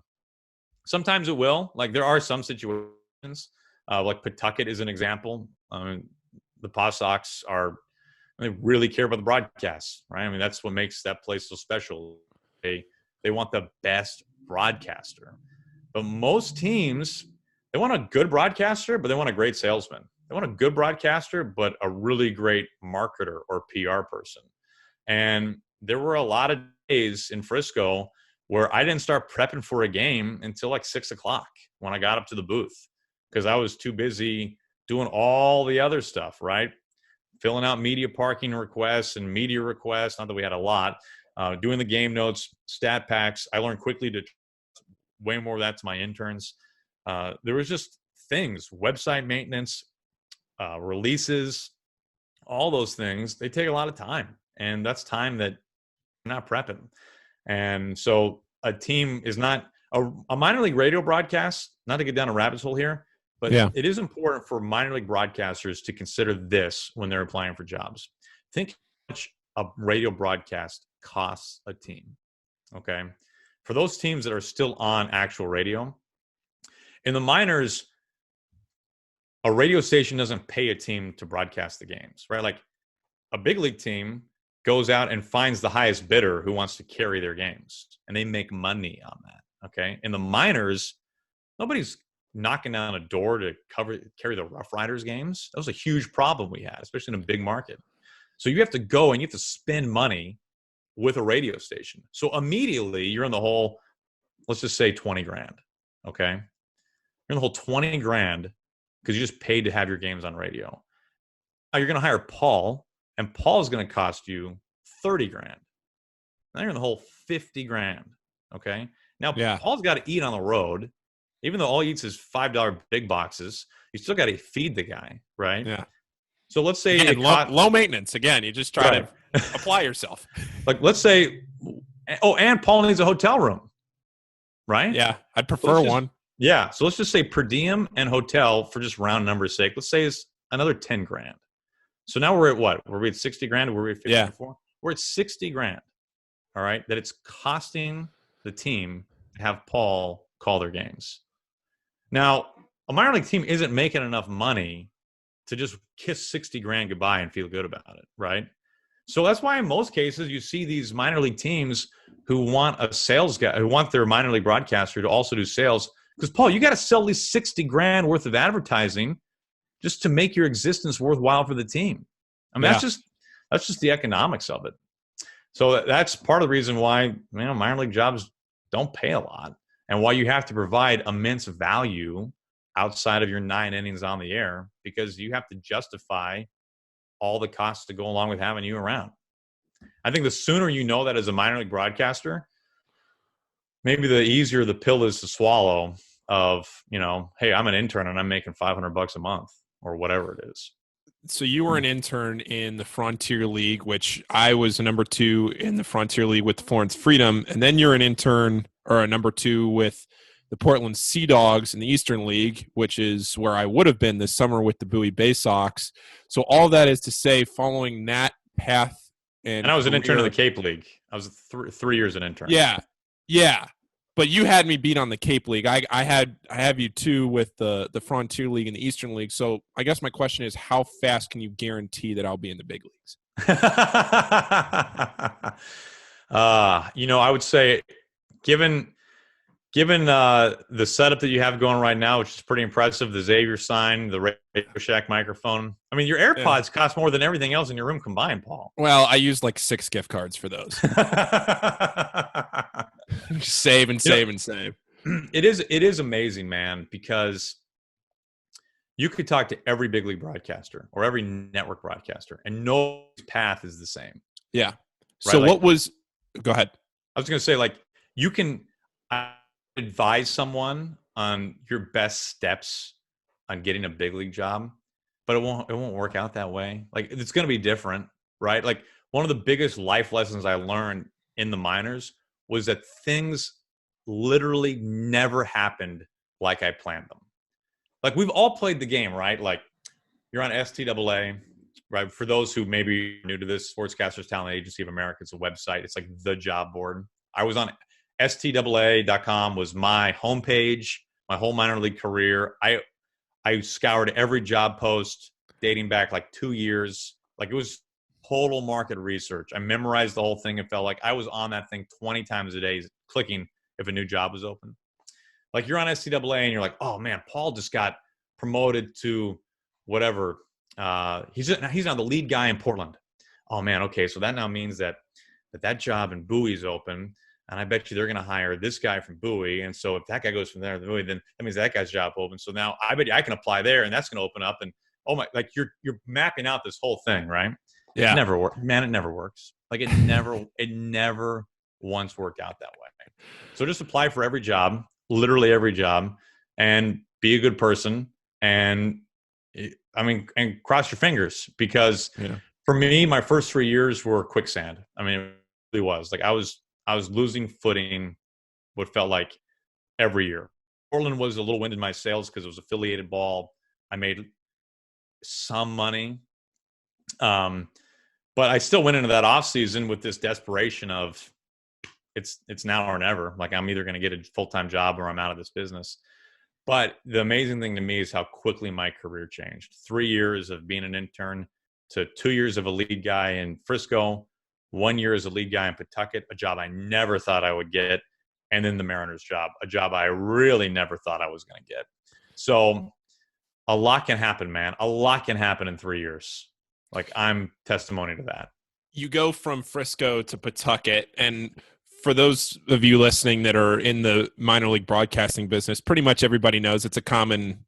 Sometimes it will. Like there are some situations, like Pawtucket is an example. The Paw Sox they really care about the broadcast, right? I mean, that's what makes that place so special. They want the best broadcaster. But most teams, they want a good broadcaster, but they want a great salesman. They want a good broadcaster, but a really great marketer or PR person. And there were a lot of days in Frisco where I didn't start prepping for a game until like 6 o'clock when I got up to the booth because I was too busy doing all the other stuff, right? Filling out media parking requests and media requests, not that we had a lot, doing the game notes, stat packs. I learned quickly to way more of that to my interns. There was just things, website maintenance, releases, all those things. They take a lot of time, and that's time that you're not prepping. And so a team is not a minor league radio broadcast, not to get down a rabbit hole here, but it is important for minor league broadcasters to consider this when they're applying for jobs. Think how much a radio broadcast costs a team, okay? For those teams that are still on actual radio, in the minors, a radio station doesn't pay a team to broadcast the games, right? Like a big league team goes out and finds the highest bidder who wants to carry their games, and they make money on that, okay? In the minors, nobody's knocking down a door to carry the Rough Riders games. That was a huge problem we had, especially in a big market. So you have to go and you have to spend money with a radio station. So immediately you're in the whole, let's just say 20 grand. Okay. You're in the whole 20 grand because you just paid to have your games on radio. Now you're going to hire Paul, and Paul's going to cost you 30 grand. Now you're in the whole 50 grand. Okay. Now Paul's got to eat on the road. Even though all he eats is $5 big boxes, you still got to feed the guy, right? Yeah. So let's say low maintenance. Again, you just try to apply yourself. Like let's say, and Paul needs a hotel room, right? Yeah, I'd prefer one. Yeah, so let's just say per diem and hotel for just round numbers sake. Let's say it's another 10 grand. So now we're at what? Were we at 60 grand? Or were we at 50 before? We're at 60 grand. All right, that it's costing the team to have Paul call their games. Now, a minor league team isn't making enough money to just kiss 60 grand goodbye and feel good about it, right? So that's why in most cases you see these minor league teams who want a sales guy, who want their minor league broadcaster to also do sales. Because, Paul, you got to sell at least 60 grand worth of advertising just to make your existence worthwhile for the team. I mean, that's just the economics of it. So that's part of the reason why minor league jobs don't pay a lot. And why you have to provide immense value outside of your 9 innings on the air, because you have to justify all the costs to go along with having you around. I think the sooner you know that as a minor league broadcaster, maybe the easier the pill is to swallow of, hey, I'm an intern and I'm making $500 a month or whatever it is. So you were an intern in the Frontier League, which I was a number 2 in the Frontier League with the Florence Freedom. And then you're an intern or a number 2 with the Portland Sea Dogs in the Eastern League, which is where I would have been this summer with the Bowie Bay Sox. So all that is to say, following that path. And I was an intern in the Cape League. I was 3 years an intern. Yeah. But you had me beat on the Cape League. I have you too with the Frontier League and the Eastern League. So I guess my question is, how fast can you guarantee that I'll be in the big leagues? I would say, given the setup that you have going right now, which is pretty impressive, the Xavier sign, the Radio Shack microphone. I mean, your AirPods cost more than everything else in your room combined, Paul. Well, I used like 6 gift cards for those. Save and save and save. It is amazing, man, because you could talk to every big league broadcaster or every network broadcaster, and no path is the same. Yeah. Right? So go ahead. I was going to say, you can advise someone on your best steps on getting a big league job, but it won't work out that way. It's going to be different, right? One of the biggest life lessons I learned in the minors was that things literally never happened like I planned them. We've all played the game, right? You're on STAA, right? For those who maybe are new to this, Sportscasters Talent Agency of America, it's a website. It's like the job board. I was on STAA.com was my homepage, my whole minor league career. I scoured every job post dating back 2 years. It was total market research. I memorized the whole thing and felt like I was on that thing 20 times a day, clicking if a new job was open. You're on STAA and you're like, oh man, Paul just got promoted to whatever. He's now the lead guy in Portland. Oh man, okay, so that now means that job in Bowie's open. And I bet you they're going to hire this guy from Bowie. And so if that guy goes from there to Bowie, then that means that guy's job open. So now I bet you I can apply there, and that's going to open up. And you're mapping out this whole thing, right? Yeah. It never works. Man, it never works. It never once worked out that way. So just apply for every job, literally every job, and be a good person. And cross your fingers, because for me, my first 3 years were quicksand. I mean, it really was. I was losing footing what felt like every year. Portland was a little wind in my sails because it was affiliated ball. I made some money. But I still went into that offseason with this desperation of it's now or never. I'm either going to get a full-time job or I'm out of this business. But the amazing thing to me is how quickly my career changed. 3 years of being an intern to 2 years of a lead guy in Frisco, 1 year as a lead guy in Pawtucket, a job I never thought I would get, and then the Mariners job, a job I really never thought I was going to get. So a lot can happen, man. A lot can happen in 3 years. Like, I'm testimony to that. You go from Frisco to Pawtucket, and for those of you listening that are in the minor league broadcasting business, pretty much everybody knows it's a common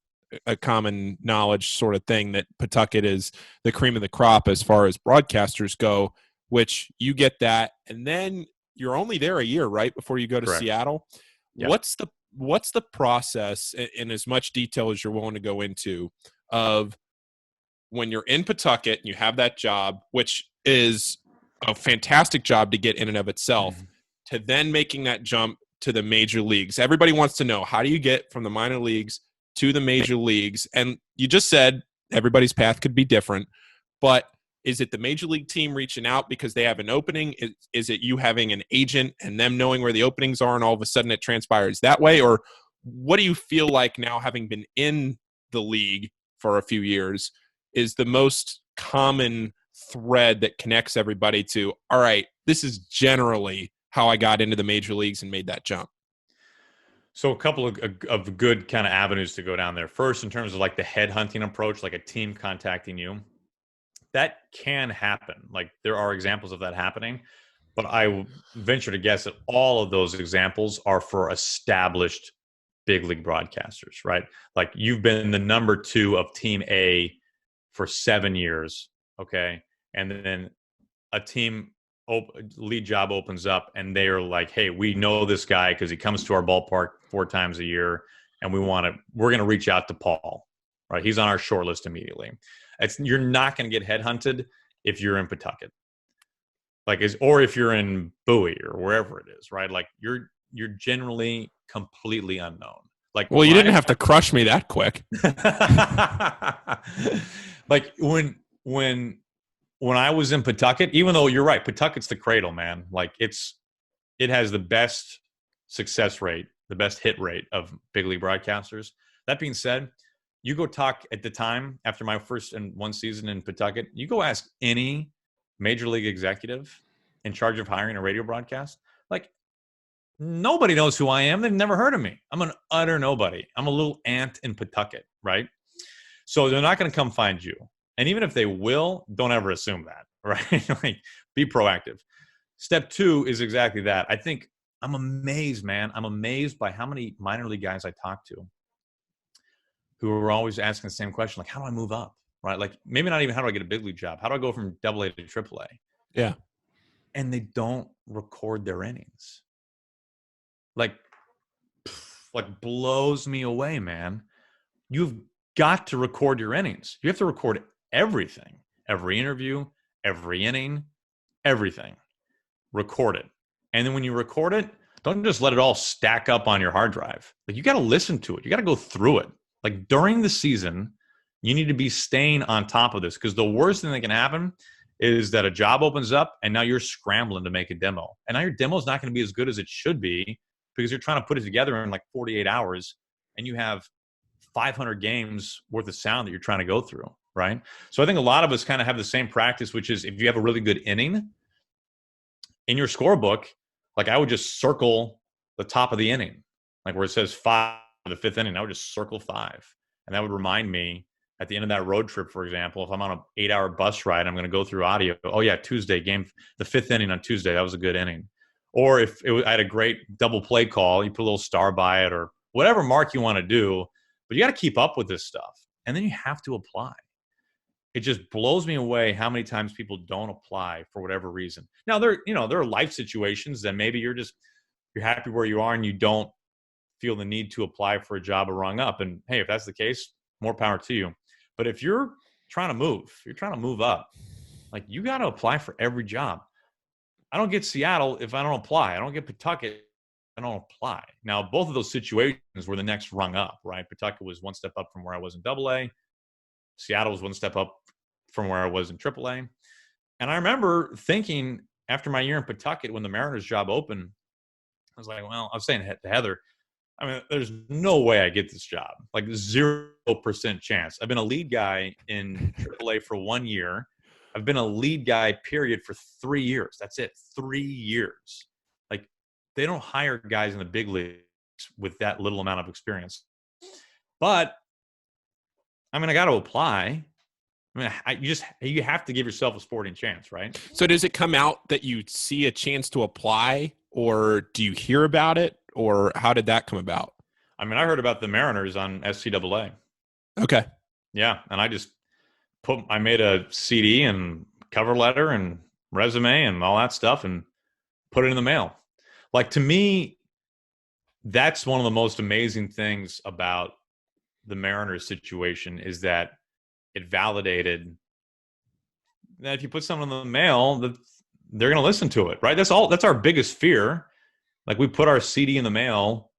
knowledge sort of thing that Pawtucket is the cream of the crop as far as broadcasters go, which you get that. And then you're only there a year, right, before you go to Correct. Seattle. Yep. What's the process, in as much detail as you're willing to go into, of when you're in Pawtucket and you have that job, which is a fantastic job to get in and of itself, to then making that jump to the major leagues? Everybody wants to know, how do you get from the minor leagues to the major leagues? And you just said everybody's path could be different, but is it the major league team reaching out because they have an opening? Is it you having an agent and them knowing where the openings are and all of a sudden it transpires that way? Or what do you feel like, now having been in the league for a few years, is the most common thread that connects everybody to, all right, this is generally how I got into the major leagues and made that jump? So a couple of good kind of avenues to go down there. First, in terms of like the headhunting approach, like a team contacting you, that can happen. Like, there are examples of that happening, but I venture to guess that all of those examples are for established big league broadcasters, right? Like, you've been the number 2 of Team A for 7 years, okay? And then a team lead job opens up and they're like, hey, we know this guy because he comes to our ballpark 4 times a year, and we're going to reach out to Paul, right? He's on our short list immediately. You're not going to get headhunted if you're in Pawtucket, or if you're in Bowie or wherever it is, right? Like, you're generally completely unknown. Like, well, you didn't have to crush me that quick. Like, when I was in Pawtucket, even though you're right, Pawtucket's the cradle, man. Like, it has the best success rate, the best hit rate of big league broadcasters. That being said, you go talk at the time after my first and 1 season in Pawtucket, you go ask any major league executive in charge of hiring a radio broadcast, like, nobody knows who I am. They've never heard of me. I'm an utter nobody. I'm a little ant in Pawtucket, right? So they're not going to come find you. And even if they will, don't ever assume that, right? Like, be proactive. Step 2 is exactly that. I think I'm amazed, man. I'm amazed by how many minor league guys I talk to who are always asking the same question, like, how do I move up, right? Like, maybe not even how do I get a big league job? How do I go from AA to AAA? Yeah. And they don't record their innings. Like, blows me away, man. You've got to record your innings. You have to record everything, every interview, every inning, everything. Record it. And then when you record it, don't just let it all stack up on your hard drive. Like, you got to listen to it. You got to go through it. Like, during the season, you need to be staying on top of this, because the worst thing that can happen is that a job opens up and now you're scrambling to make a demo. And now your demo is not going to be as good as it should be because you're trying to put it together in like 48 hours and you have 500 games worth of sound that you're trying to go through, right? So I think a lot of us kind of have the same practice, which is if you have a really good inning in your scorebook, like, I would just circle the top of the inning, like where it says 5 for the 5th inning, I would just circle 5. And that would remind me at the end of that road trip, for example, if I'm on an 8-hour bus ride, I'm going to go through audio. Oh yeah, Tuesday game, the 5th inning on Tuesday, that was a good inning. Or if I had a great double play call, you put a little star by it or whatever mark you want to do. But you got to keep up with this stuff. And then you have to apply. It just blows me away how many times people don't apply for whatever reason. Now, there are life situations that maybe you're happy where you are and you don't feel the need to apply for a job or rung up. And hey, if that's the case, more power to you. But if you're trying to move up, like, you got to apply for every job. I don't get Seattle if I don't apply. I don't get Pawtucket if I don't apply. Now, both of those situations were the next rung up, right? Pawtucket was 1 step up from where I was in AA. Seattle was 1 step up from where I was in AAA. And I remember thinking after my year in Pawtucket, when the Mariners job opened, I was like, well, I was saying to Heather, I mean, there's no way I get this job. Like, 0% chance. I've been a lead guy in AAA for 1 year. I've been a lead guy, period, for 3 years. That's it. 3 years. Like, they don't hire guys in the big leagues with that little amount of experience. But I mean, I got to apply. I mean, you have to give yourself a sporting chance, right? So does it come out that you see a chance to apply, or do you hear about it, or how did that come about? I mean, I heard about the Mariners on SCAA. Okay. Yeah, and I made a CD and cover letter and resume and all that stuff and put it in the mail. Like, to me, that's one of the most amazing things about the Mariners situation is that it validated that if you put something in the mail, that they're going to listen to it, right? That's our biggest fear. Like, we put our CD in the mail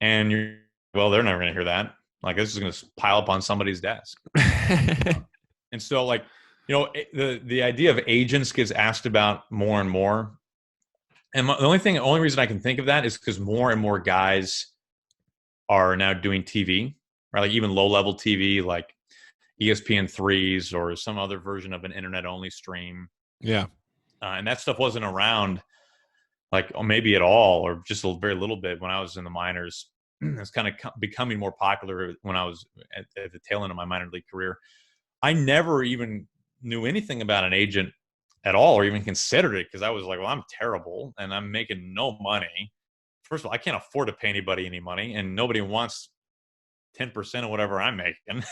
and they're never going to hear that. Like, this is going to pile up on somebody's desk. And so, like, the idea of agents gets asked about more and more. And the only reason I can think of that is because more and more guys are now doing TV, right? Like, even low-level TV, like ESPN 3s or some other version of an internet-only stream. Yeah. And that stuff wasn't around, like, maybe at all, or just a very little bit when I was in the minors. It's kind of becoming more popular when I was at the tail end of my minor league career. I never even knew anything about an agent at all, or even considered it, because I was like, well, I'm terrible and I'm making no money. First of all, I can't afford to pay anybody any money, and nobody wants 10% of whatever I'm making,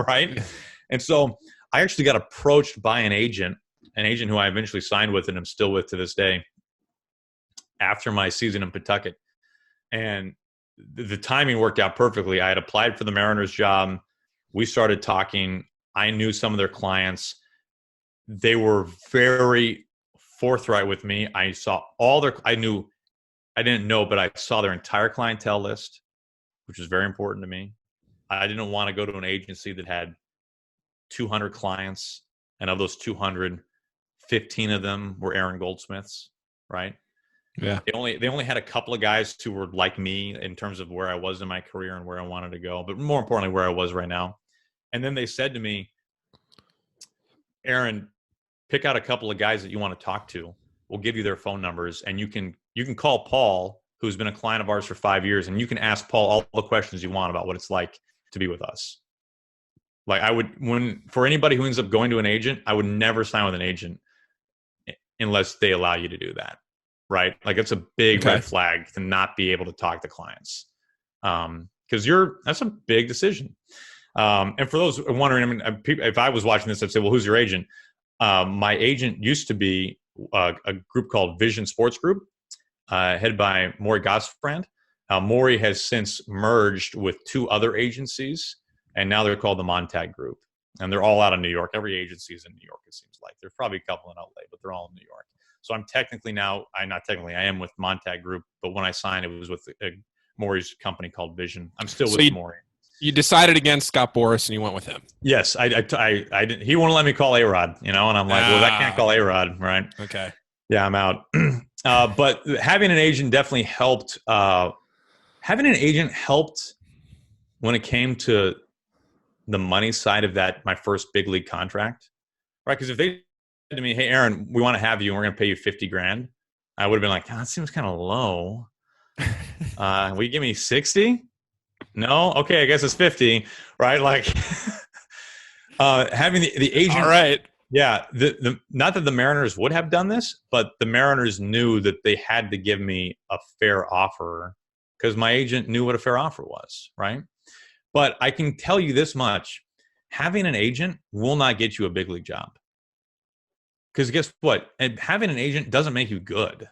right? And so I actually got approached by an agent who I eventually signed with and I'm still with to this day, after my season in Pawtucket. And the timing worked out perfectly. I had applied for the Mariners job. We started talking. I knew some of their clients. They were very forthright with me. I saw I didn't know, but I saw their entire clientele list, which was very important to me. I didn't want to go to an agency that had 200 clients, and of those 200, 15 of them were Aaron Goldsmiths, right? Yeah. They only had a couple of guys who were like me in terms of where I was in my career and where I wanted to go, but more importantly, where I was right now. And then they said to me, Aaron, pick out a couple of guys that you want to talk to. We'll give you their phone numbers, and you can call Paul, who's been a client of ours for 5 years, and you can ask Paul all the questions you want about what it's like to be with us. Like, for anybody who ends up going to an agent, I would never sign with an agent unless they allow you to do that, right? Like, it's a big red flag to not be able to talk to clients, because that's a big decision. And for those wondering, I mean, if I was watching this, I'd say, well, who's your agent? My agent used to be a group called Vision Sports Group, headed by Maury Gosfrand. Maury has since merged with 2 other agencies, and now they're called the Montag Group. And they're all out of New York. Every agency is in New York, it seems like. There's probably a couple in LA, but they're all in New York. So I am with Montag Group, but when I signed, it was with Maury's company called Vision. I'm still with Maury. You decided against Scott Boras and you went with him. Yes, I didn't. He won't let me call A-Rod, and I'm like, well, I can't call A-Rod, right? Okay. Yeah, I'm out. But having an agent definitely helped. Having an agent helped when it came to the money side of that, my first big league contract, right? Because if they said to me, hey, Aaron, we want to have you and we're going to pay you $50,000, I would have been like, that seems kind of low. Will you give me 60? No? Okay, I guess it's 50, right? Like, having the agent. All right. Yeah. Not that the Mariners would have done this, but the Mariners knew that they had to give me a fair offer because my agent knew what a fair offer was, right? But I can tell you this much. Having an agent will not get you a big league job. Because guess what? And having an agent doesn't make you good,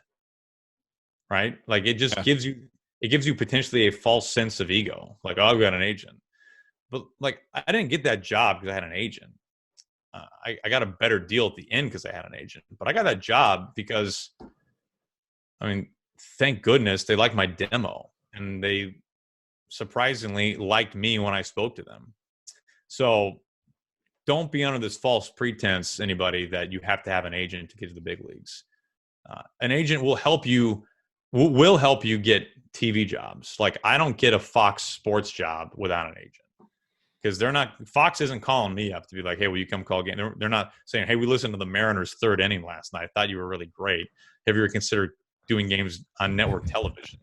right? Like, it just gives you potentially a false sense of ego. Like, oh, I've got an agent. But, like, I didn't get that job because I had an agent. I got a better deal at the end because I had an agent. But I got that job because, I mean, thank goodness they liked my demo. And they surprisingly liked me when I spoke to them. So don't be under this false pretense, anybody, that you have to have an agent to get to the big leagues. An agent will help you get TV jobs. Like, I don't get a Fox Sports job without an agent. Because Fox isn't calling me up to be like, hey, will you come call a game? They're not saying, hey, we listened to the Mariners' 3rd inning last night. I thought you were really great. Have you ever considered doing games on network television?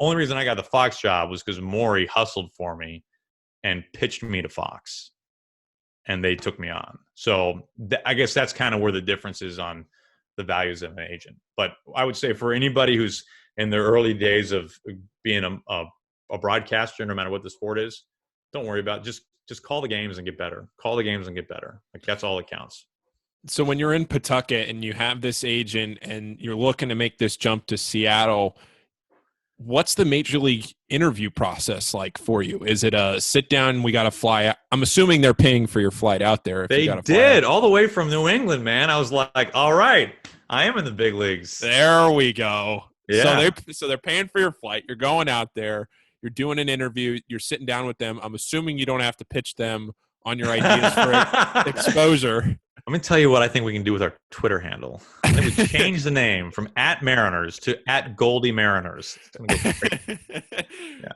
Only reason I got the Fox job was because Maury hustled for me and pitched me to Fox, and they took me on. So I guess that's kind of where the difference is on the values of an agent. But I would say for anybody who's in their early days of being a broadcaster, no matter what the sport is, don't worry about it. Just call the games and get better. Call the games and get better. Like, that's all that counts. So when you're in Pawtucket and you have this agent and you're looking to make this jump to Seattle, what's the major league interview process like for you? Is it a sit down, we got to fly out? I'm assuming they're paying for your flight out there. They did, all the way from New England, man. I was like, all right, I am in the big leagues. There we go. Yeah. So they're paying for your flight. You're going out there. You're doing an interview. You're sitting down with them. I'm assuming you don't have to pitch them on your ideas for exposure. I'm going to tell you what I think we can do with our Twitter handle. I think we change the name from @Mariners to @GoldieMariners.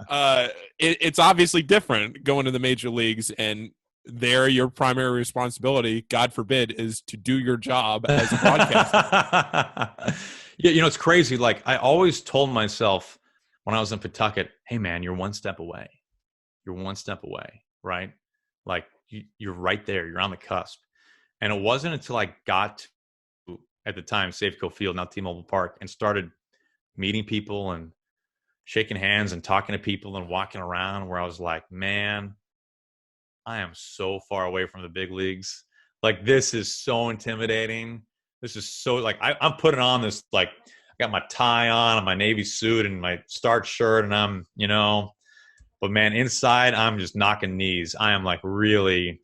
Yeah. It's obviously different going to the major leagues, and there your primary responsibility, God forbid, is to do your job as a broadcaster. Yeah, it's crazy. Like, I always told myself when I was in Pawtucket, hey, man, you're one step away. You're one step away, right? Like, you're right there. You're on the cusp. And it wasn't until I got to, at the time, Safeco Field, now T-Mobile Park, and started meeting people and shaking hands and talking to people and walking around, where I was like, man, I am so far away from the big leagues. Like, this is so intimidating. This is so, like, I'm putting on this, like, I got my tie on and my Navy suit and my starch shirt, and I'm, but man, inside I'm just knocking knees. I am, like, really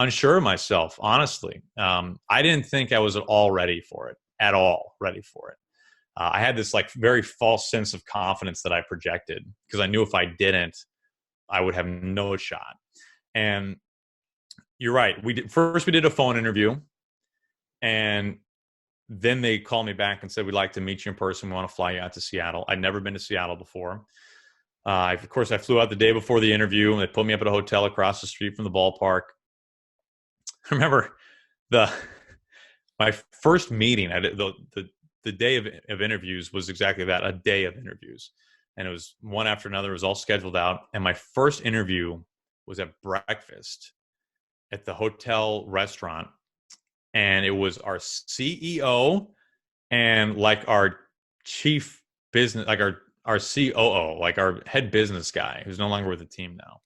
unsure of myself, honestly. I didn't think I was at all ready for it. I had this, like, very false sense of confidence that I projected, because I knew if I didn't, I would have no shot. And you're right. First we did a phone interview, and then they called me back and said, we'd like to meet you in person. We want to fly you out to Seattle. I'd never been to Seattle before. Of course, I flew out the day before the interview, and they put me up at a hotel across the street from the ballpark. I remember my first meeting, the day of interviews was exactly that, a day of interviews. And it was one after another. It was all scheduled out. And my first interview was at breakfast at the hotel restaurant. And it was our CEO and, like, our chief business, like our COO, like our head business guy, who's no longer with the team now.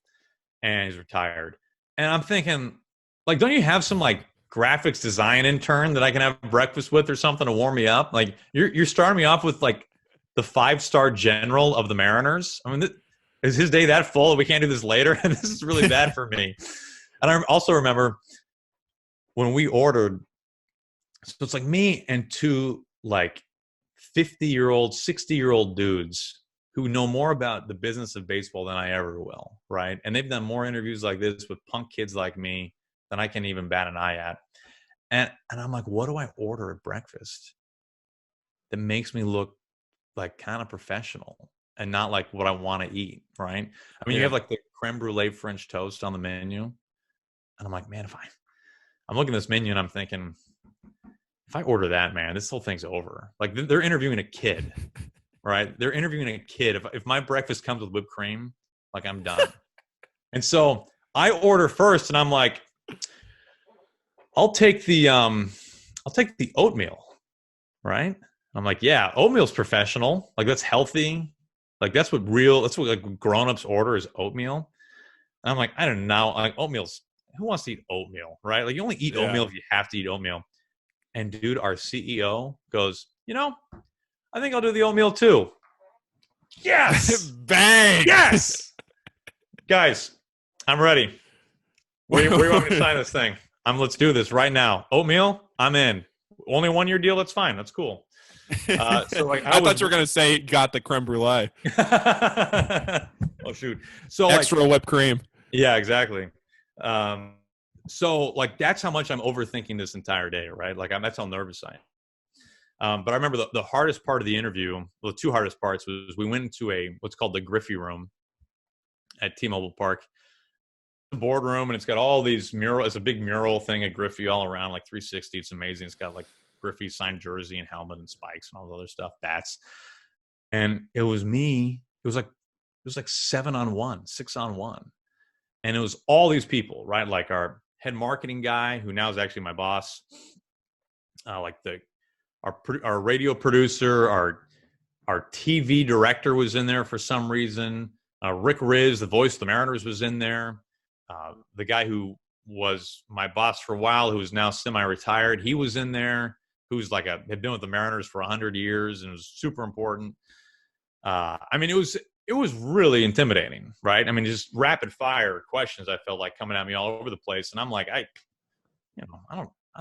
And he's retired. And I'm thinking, like, don't you have some, like, graphics design intern that I can have breakfast with or something to warm me up? Like, you're starting me off with, like, the 5-star general of the Mariners. I mean, is his day that full that we can't do this later? And this is really bad for me. And I also remember when we ordered, so it's like me and two, like, 50-year-old, 60-year-old dudes who know more about the business of baseball than I ever will, right? And they've done more interviews like this with punk kids like me than I can even bat an eye at. And I'm like, what do I order at breakfast that makes me look like kind of professional and not like what I want to eat, right? I mean, you have, like, the creme brulee French toast on the menu. And I'm like, man, I'm looking at this menu and I'm thinking, if I order that, man, this whole thing's over. Like, they're interviewing a kid, right? They're interviewing a kid. If my breakfast comes with whipped cream, like, I'm done. And so I order first, and I'm like, I'll take the oatmeal, right? I'm like, yeah, oatmeal's professional. Like, that's healthy. Like, that's what like grown-ups order is oatmeal. And I'm like, I don't know. Like, who wants to eat oatmeal, right? Like, you only eat oatmeal if you have to eat oatmeal. And dude, our CEO goes, I think I'll do the oatmeal too. Yes! Bang! Yes! Guys, I'm ready. Where do you want me to sign this thing? Let's do this right now. Oatmeal, I'm in. Only 1-year deal, that's fine. That's cool. So, like, I thought you were going to say got the creme brulee. Oh, shoot. So, extra whipped cream. Yeah, exactly. So, like, that's how much I'm overthinking this entire day, right? Like, that's how nervous I am. But I remember the hardest part of the interview, well, the two hardest parts was we went into what's called the Griffey Room at T-Mobile Park, the boardroom, and it's got all these it's a big mural thing at Griffey all around, like 360. It's amazing. It's got, like, Griffey signed jersey and helmet and spikes and all the other stuff, bats. And it was me. It was like 7-on-1, 6-on-1. And it was all these people, right? Like our head marketing guy, who now is actually my boss, like our radio producer, our TV director was in there for some reason. Rick Riz, the voice of the Mariners, was in there. The guy who was my boss for a while, who is now semi-retired, he was in there. Who's like had been with the Mariners for 100 years and was super important. I mean, it was really intimidating, right? I mean, just rapid fire questions. I felt like coming at me all over the place, and I'm like, I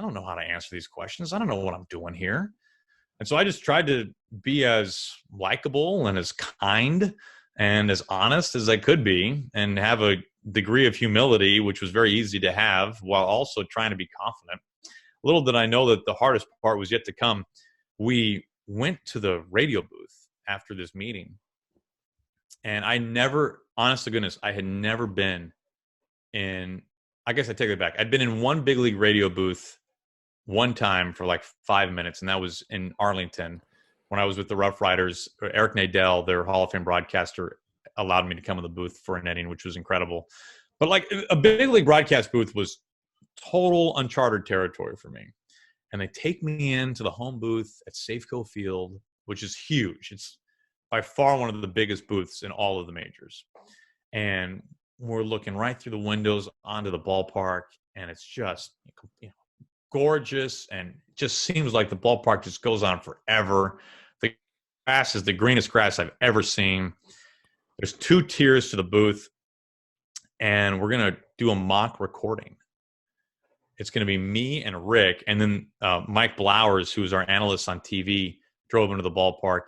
don't know how to answer these questions. I don't know what I'm doing here. And so I just tried to be as likable and as kind and as honest as I could be, and have a degree of humility, which was very easy to have, while also trying to be confident. Little did I know that the hardest part was yet to come. We went to the radio booth after this meeting, and I never, honest to goodness, I had never been in, I guess I take it back. I'd been in one big league radio booth one time for like 5 minutes, and that was in Arlington when I was with the Rough Riders. Eric Nadel, their Hall of Fame broadcaster, allowed me to come in the booth for an inning, which was incredible. But like a big league broadcast booth was total uncharted territory for me. And they take me into the home booth at Safeco Field, which is huge. It's by far one of the biggest booths in all of the majors. And we're looking right through the windows onto the ballpark, and it's just gorgeous, and it just seems like the ballpark just goes on forever. The grass is the greenest grass I've ever seen. There's 2 tiers to the booth, and we're going to do a mock recording. It's going to be me and Rick, and then Mike Blowers, who's our analyst on TV, drove into the ballpark.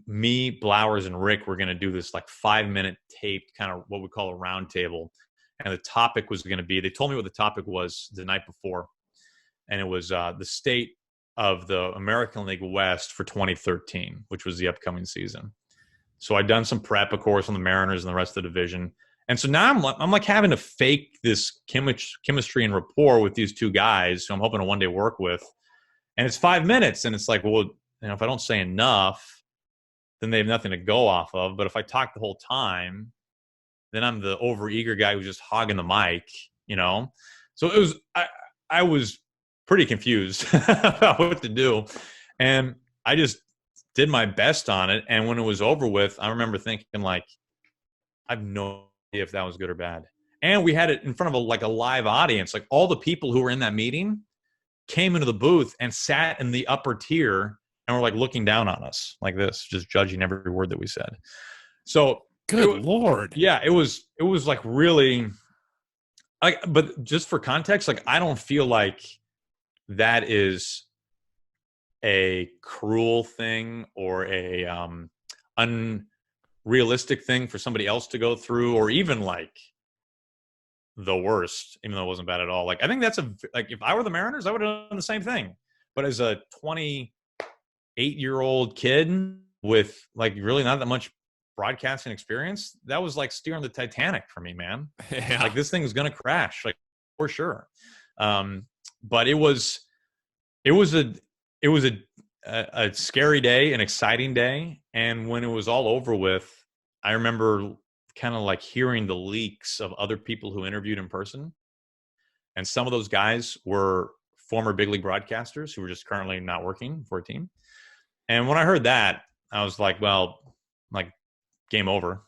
Me, Blowers, and Rick were going to do this like 5-minute taped kind of what we call a round table. And the topic was going to be, they told me what the topic was the night before, and it was the state of the American League West for 2013, which was the upcoming season. So I'd done some prep, of course, on the Mariners and the rest of the division. And so now I'm like having to fake this chemistry and rapport with these 2 guys who I'm hoping to one day work with. And it's 5 minutes, and it's like, well, if I don't say enough, then they have nothing to go off of. But if I talk the whole time, then I'm the overeager guy who's just hogging the mic, So it was, I was pretty confused about what to do. And I just did my best on it. And when it was over with, I remember thinking like, I have no idea if that was good or bad. And we had it in front of a live audience. Like all the people who were in that meeting came into the booth and sat in the upper tier and were like looking down on us like this, just judging every word that we said. So good Lord. Yeah, it was like really but just for context, like I don't feel like that is a cruel thing or a unrealistic thing for somebody else to go through, or even like the worst, even though it wasn't bad at all. Like I think that's like if I were the Mariners, I would have done the same thing. But as a 28-year-old kid with like really not that much broadcasting experience, that was like steering the Titanic for me, man. Yeah. Like this thing was gonna crash, like for sure. But it was a scary day, an exciting day. And when it was all over with, I remember kind of like hearing the leaks of other people who interviewed in person. And some of those guys were former big league broadcasters who were just currently not working for a team. And when I heard that, I was like, well, like game over.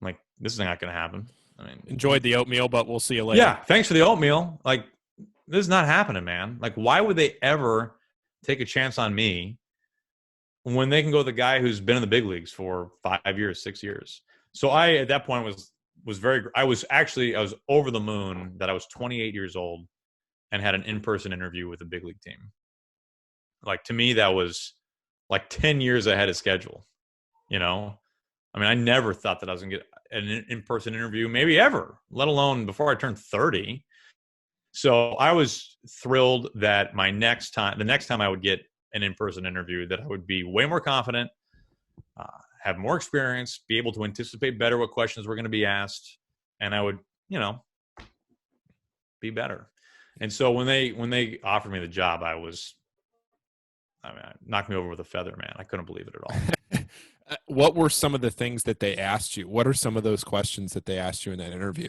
Like this is not going to happen. I mean, enjoyed the oatmeal, but we'll see you later. Yeah. Thanks for the oatmeal. Like this is not happening, man. Like why would they ever take a chance on me when they can go with the guy who's been in the big leagues for 5 years, 6 years? So I, at that point I was over the moon that I was 28 years old and had an in-person interview with a big league team. Like to me, that was like 10 years ahead of schedule, I mean, I never thought that I was going to get an in-person interview, maybe ever, let alone before I turned 30. So I was thrilled that the next time I would get an in-person interview, that I would be way more confident, have more experience, be able to anticipate better what questions were going to be asked, and I would, be better. And so when they offered me the job, it knocked me over with a feather, man. I couldn't believe it at all. What were some of the things that they asked you? What are some of those questions that they asked you in that interview?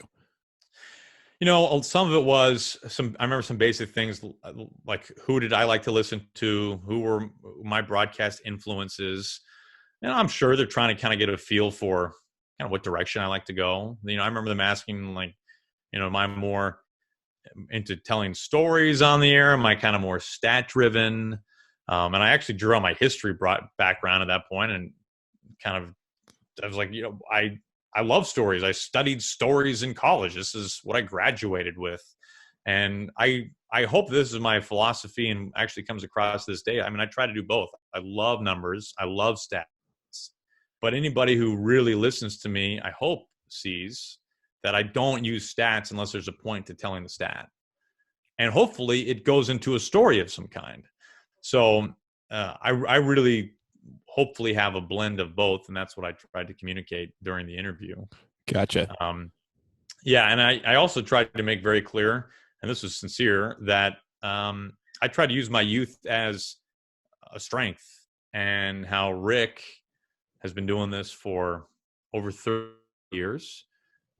Some of it was I remember some basic things like who did I like to listen to? Who were my broadcast influences? And I'm sure they're trying to kind of get a feel for kind of what direction I like to go. I remember them asking like, am I more into telling stories on the air? Am I kind of more stat driven? And I actually drew on my history background at that point and kind of, I was like, I love stories. I studied stories in college. This is what I graduated with. And I hope this is my philosophy and actually comes across this day. I mean, I try to do both. I love numbers. I love stats. But anybody who really listens to me, I hope sees that I don't use stats unless there's a point to telling the stat. And hopefully it goes into a story of some kind. So I really hopefully have a blend of both, and that's what I tried to communicate during the interview. Gotcha. Yeah, and I also tried to make very clear, and this was sincere, that I tried to use my youth as a strength, and how Rick has been doing this for over 30 years.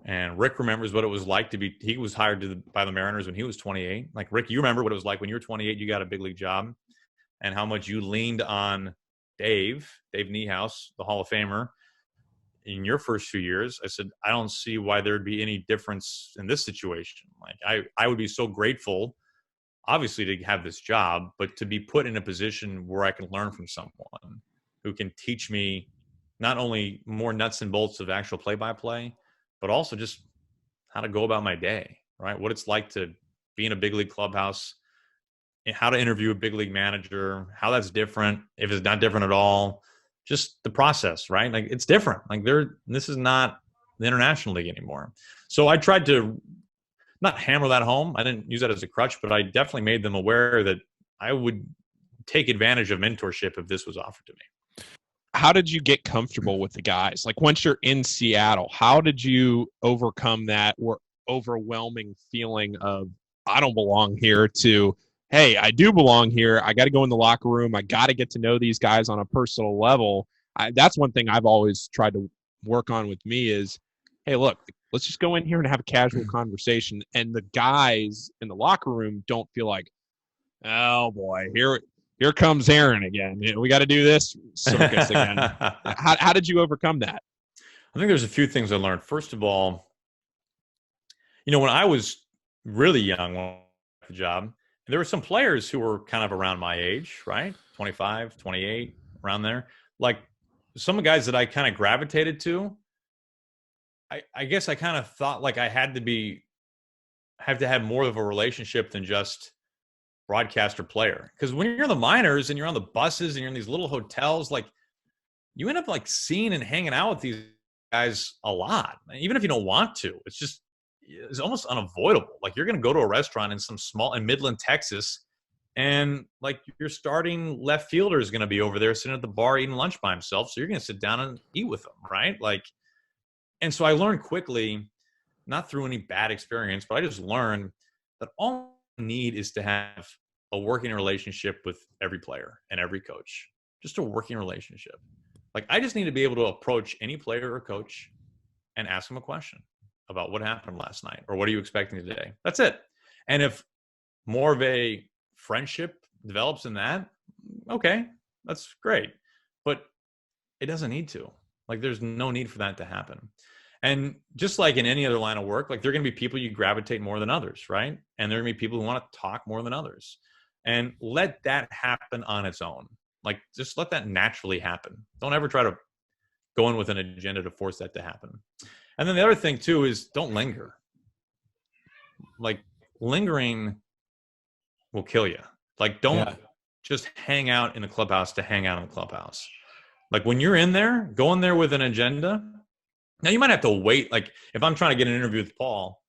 And Rick remembers what it was like he was hired by the Mariners when he was 28. Like, Rick, you remember what it was like when you were 28, you got a big league job, and how much you leaned on Dave Niehaus, the Hall of Famer, in your first few years. I said, I don't see why there'd be any difference in this situation. Like, I would be so grateful, obviously, to have this job, but to be put in a position where I can learn from someone who can teach me not only more nuts and bolts of actual play-by-play, but also just how to go about my day, right? What it's like to be in a big league clubhouse, how to interview a big league manager, how that's different, if it's not different at all, just the process, right? Like, it's different. Like, this is not the International League anymore. So I tried to not hammer that home. I didn't use that as a crutch, but I definitely made them aware that I would take advantage of mentorship if this was offered to me. How did you get comfortable with the guys? Like, once you're in Seattle, how did you overcome that overwhelming feeling of, I don't belong here, to, hey, I do belong here. I got to go in the locker room. I got to get to know these guys on a personal level. That's one thing I've always tried to work on with me is, hey, look, let's just go in here and have a casual conversation. And the guys in the locker room don't feel like, oh boy, here comes Aaron again. We got to do this circus again. How did you overcome that? I think there's a few things I learned. First of all, when I was really young when I got the job, there were some players who were kind of around my age, right? 25, 28, around there. Like, some guys that I kind of gravitated to, I guess I kind of thought like I have to have more of a relationship than just broadcaster player. Because when you're in the minors and you're on the buses and you're in these little hotels, like, you end up like seeing and hanging out with these guys a lot, even if you don't want to. It's almost unavoidable. Like, you're going to go to a restaurant in Midland, Texas, and like, your starting left fielder is going to be over there sitting at the bar eating lunch by himself. So you're going to sit down and eat with them, right? Like, and so I learned quickly, not through any bad experience, but I just learned that all I need is to have a working relationship with every player and every coach. Just a working relationship. Like, I just need to be able to approach any player or coach and ask them a question about what happened last night or what are you expecting today. That's it. And if more of a friendship develops in that, okay, that's great. But it doesn't need to. Like, there's no need for that to happen. And just like in any other line of work, like, there are going to be people you gravitate more than others, right? And there are going to be people who want to talk more than others. And let that happen on its own. Like, just let that naturally happen. Don't ever try to go in with an agenda to force that to happen. And then the other thing too is, don't linger. Like, lingering will kill you. Like, don't just hang out in the clubhouse to hang out in the clubhouse. Like, when you're in there, go in there with an agenda. Now, you might have to wait. Like, if I'm trying to get an interview with Paul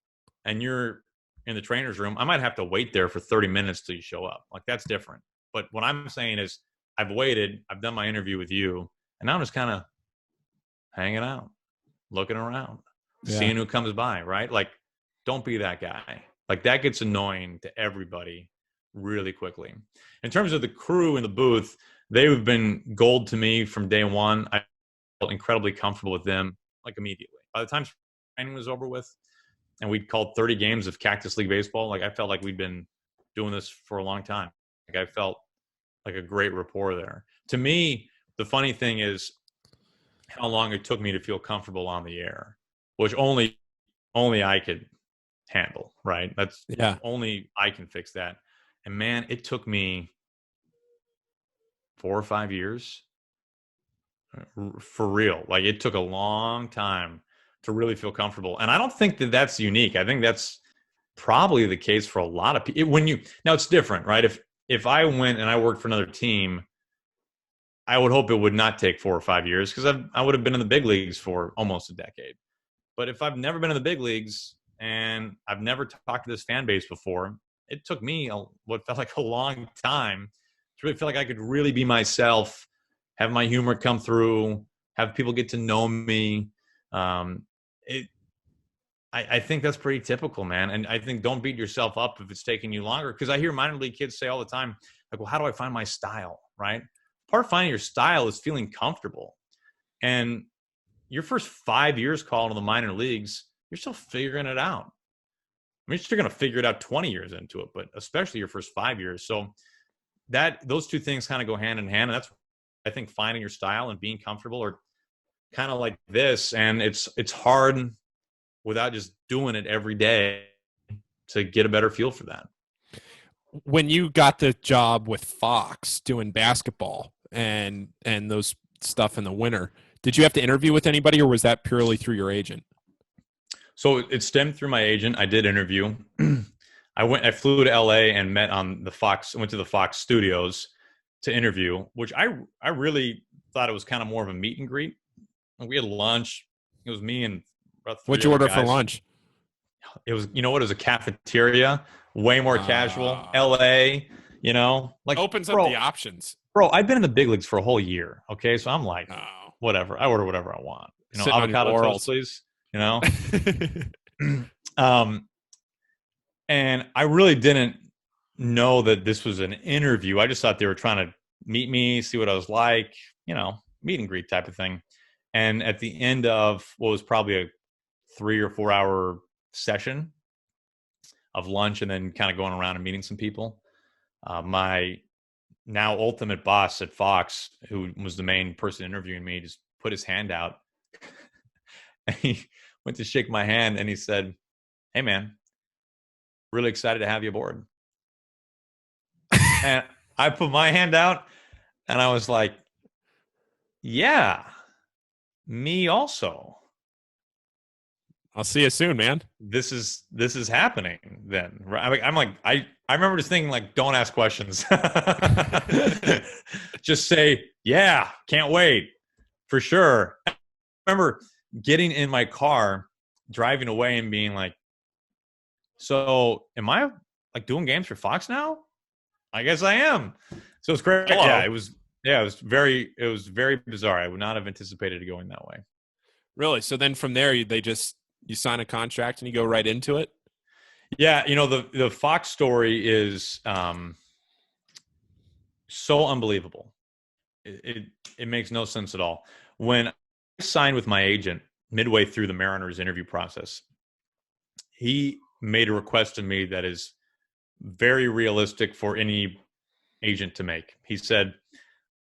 and you're in the trainer's room, I might have to wait there for 30 minutes till you show up. Like, that's different. But what I'm saying is, I've waited, I've done my interview with you, and now I'm just kind of hanging out, looking around, seeing who comes by, right? Like, don't be that guy. Like, that gets annoying to everybody really quickly. In terms of the crew in the booth, they've been gold to me from day one. I felt incredibly comfortable with them, like, immediately. By the time training was over with, and we'd called 30 games of Cactus League baseball. Like I felt like we'd been doing this for a long time. Like I felt like a great rapport there. To me, the funny thing is how long it took me to feel comfortable on the air, which only I could handle, right? That's only I can fix that. And man, it took me 4 or 5 years for real. Like it took a long time to really feel comfortable. And I don't think that that's unique. I think that's probably the case for a lot of people. Now it's different, right? If I went and I worked for another team, I would hope it would not take 4 or 5 years because I would have been in the big leagues for almost a decade. But if I've never been in the big leagues and I've never talked to this fan base before, it took me what felt like a long time to really feel like I could really be myself, have my humor come through, have people get to know me. I think that's pretty typical, man. And I think don't beat yourself up if it's taking you longer. Because I hear minor league kids say all the time, like, well, how do I find my style, right? Part of finding your style is feeling comfortable. And your first 5 years calling to the minor leagues, you're still figuring it out. I mean, you're going to figure it out 20 years into it, but especially your first 5 years. So those two things kind of go hand in hand. And that's, I think, finding your style and being comfortable are kind of like this. And it's hard without just doing it every day to get a better feel for that. When you got the job with Fox doing basketball and those stuff in the winter, did you have to interview with anybody, or was that purely through your agent? So it stemmed through my agent. I did interview. I flew to LA and met on went to the Fox studios to interview, which I really thought it was kind of more of a meet and greet. We had lunch. It was me and about 3 What'd you order guys. for lunch? It was, it was a cafeteria, way more casual. LA, like opens up the options. Bro, I've been in the big leagues for a whole year. Okay. So I'm like, whatever. I order whatever I want. Avocado toast, please. And I really didn't know that this was an interview. I just thought they were trying to meet me, see what I was like, meet and greet type of thing. And at the end of what was probably a 3 or 4 hour session of lunch and then kind of going around and meeting some people, my now ultimate boss at Fox, who was the main person interviewing me, just put his hand out. And he went to shake my hand and he said, "Hey man, really excited to have you aboard." And I put my hand out and I was like, "Yeah, me also. I'll see you soon, man." This is happening then. I'm like, I remember just thinking, like, don't ask questions. Just say, yeah, can't wait, for sure. I remember getting in my car, driving away and being like, so am I like doing games for Fox now? I guess I am. So it's great. Hello. Yeah, it was very bizarre. I would not have anticipated it going that way. Really? So then from there, you sign a contract and you go right into it? Yeah, the Fox story is so unbelievable. It makes no sense at all. When I signed with my agent midway through the Mariners interview process, he made a request to me that is very realistic for any agent to make. He said,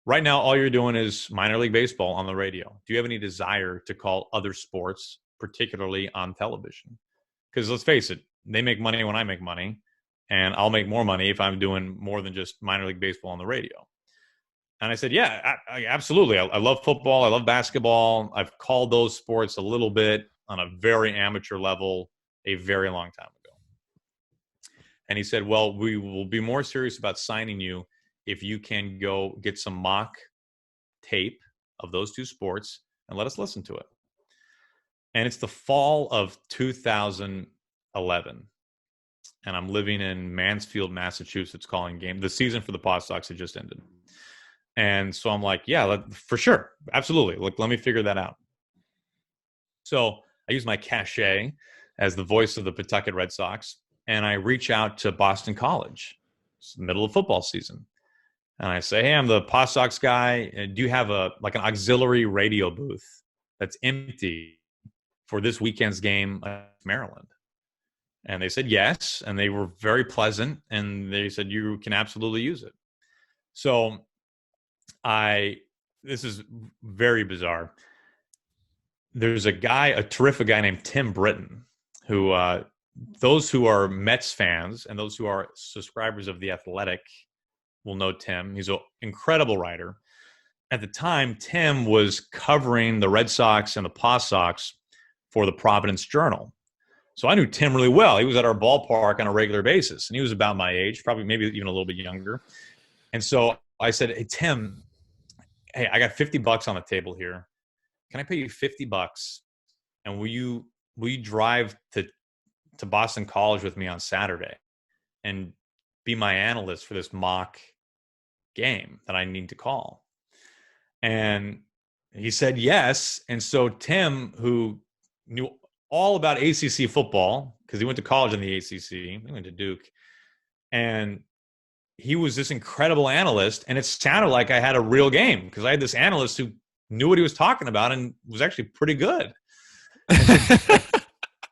right now, all you're doing is minor league baseball on the radio. Do you have any desire to call other sports, particularly on television? Because let's face it, they make money when I make money, and I'll make more money if I'm doing more than just minor league baseball on the radio. And I said, yeah, absolutely. I love football. I love basketball. I've called those sports a little bit on a very amateur level a very long time ago. And he said, well, we will be more serious about signing you if you can go get some mock tape of those two sports and let us listen to it. And it's the fall of 2011. And I'm living in Mansfield, Massachusetts, calling game. The season for the Pod Sox had just ended. And so I'm like, yeah, for sure. Absolutely. Look, let me figure that out. So I use my cachet as the voice of the Pawtucket Red Sox. And I reach out to Boston College. It's the middle of football season. And I say, hey, I'm the Paw Sox guy. Do you have an auxiliary radio booth that's empty for this weekend's game at Maryland? And they said yes, and they were very pleasant, and they said, you can absolutely use it. So this is very bizarre. There's a terrific guy named Tim Britton, who those who are Mets fans and those who are subscribers of The Athletic will know Tim. He's an incredible writer. At the time, Tim was covering the Red Sox and the Paw Sox for the Providence Journal. So I knew Tim really well. He was at our ballpark on a regular basis, and he was about my age, probably maybe even a little bit younger. And so I said, hey, Tim, hey, I got $50 on the table here. Can I pay you $50? And will you drive to Boston College with me on Saturday and be my analyst for this mock game that I need to call? And he said yes. And so Tim, who knew all about ACC football, because he went to college in the ACC, he went to Duke, and he was this incredible analyst, and it sounded like I had a real game because I had this analyst who knew what he was talking about and was actually pretty good.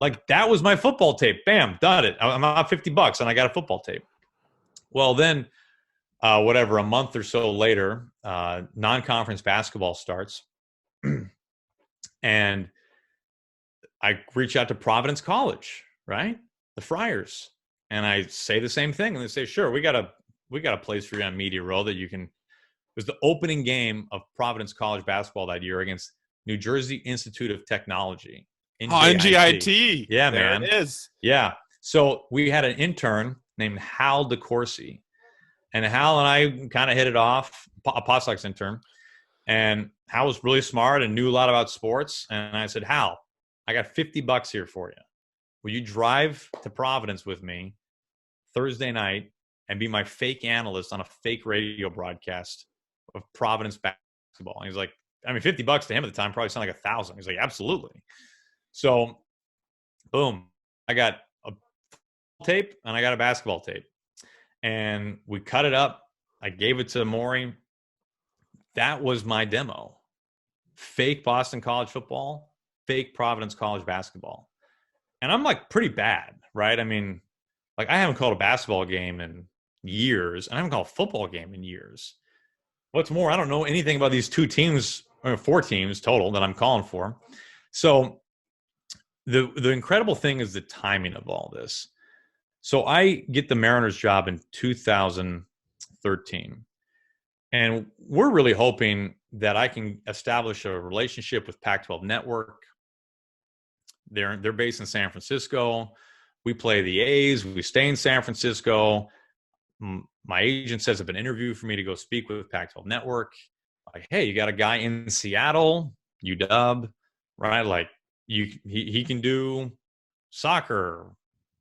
Like that was my football tape. Bam, done it. I'm out $50 and I got a football tape. Well, then a month or so later, non-conference basketball starts. And I reach out to Providence College, right? The Friars. And I say the same thing. And they say, sure, we got a place for you on Media Row that you can. It was the opening game of Providence College basketball that year against New Jersey Institute of Technology. NJIT. Yeah, there man. It is. Yeah. So we had an intern named Hal DeCourcy. And Hal and I kind of hit it off, a Paw Sox intern. And Hal was really smart and knew a lot about sports. And I said, Hal, I got $50 here for you. Will you drive to Providence with me Thursday night and be my fake analyst on a fake radio broadcast of Providence basketball? And he's like, I mean, $50 to him at the time probably sounded like $1,000. He's like, absolutely. So, boom, I got a tape and I got a basketball tape. And we cut it up. I gave it to Maury. That was my demo. Fake Boston College football, fake Providence College basketball. And I'm like pretty bad, right? I mean, like I haven't called a basketball game in years. And I haven't called a football game in years. What's more, I don't know anything about these 2 teams, or 4 teams total that I'm calling for. So the incredible thing is the timing of all this. So I get the Mariners job in 2013. And we're really hoping that I can establish a relationship with Pac-12 Network. They're based in San Francisco. We play the A's. We stay in San Francisco. My agent sets up an interview for me to go speak with Pac-12 Network. Like, hey, you got a guy in Seattle, UW, right? Like, he can do soccer,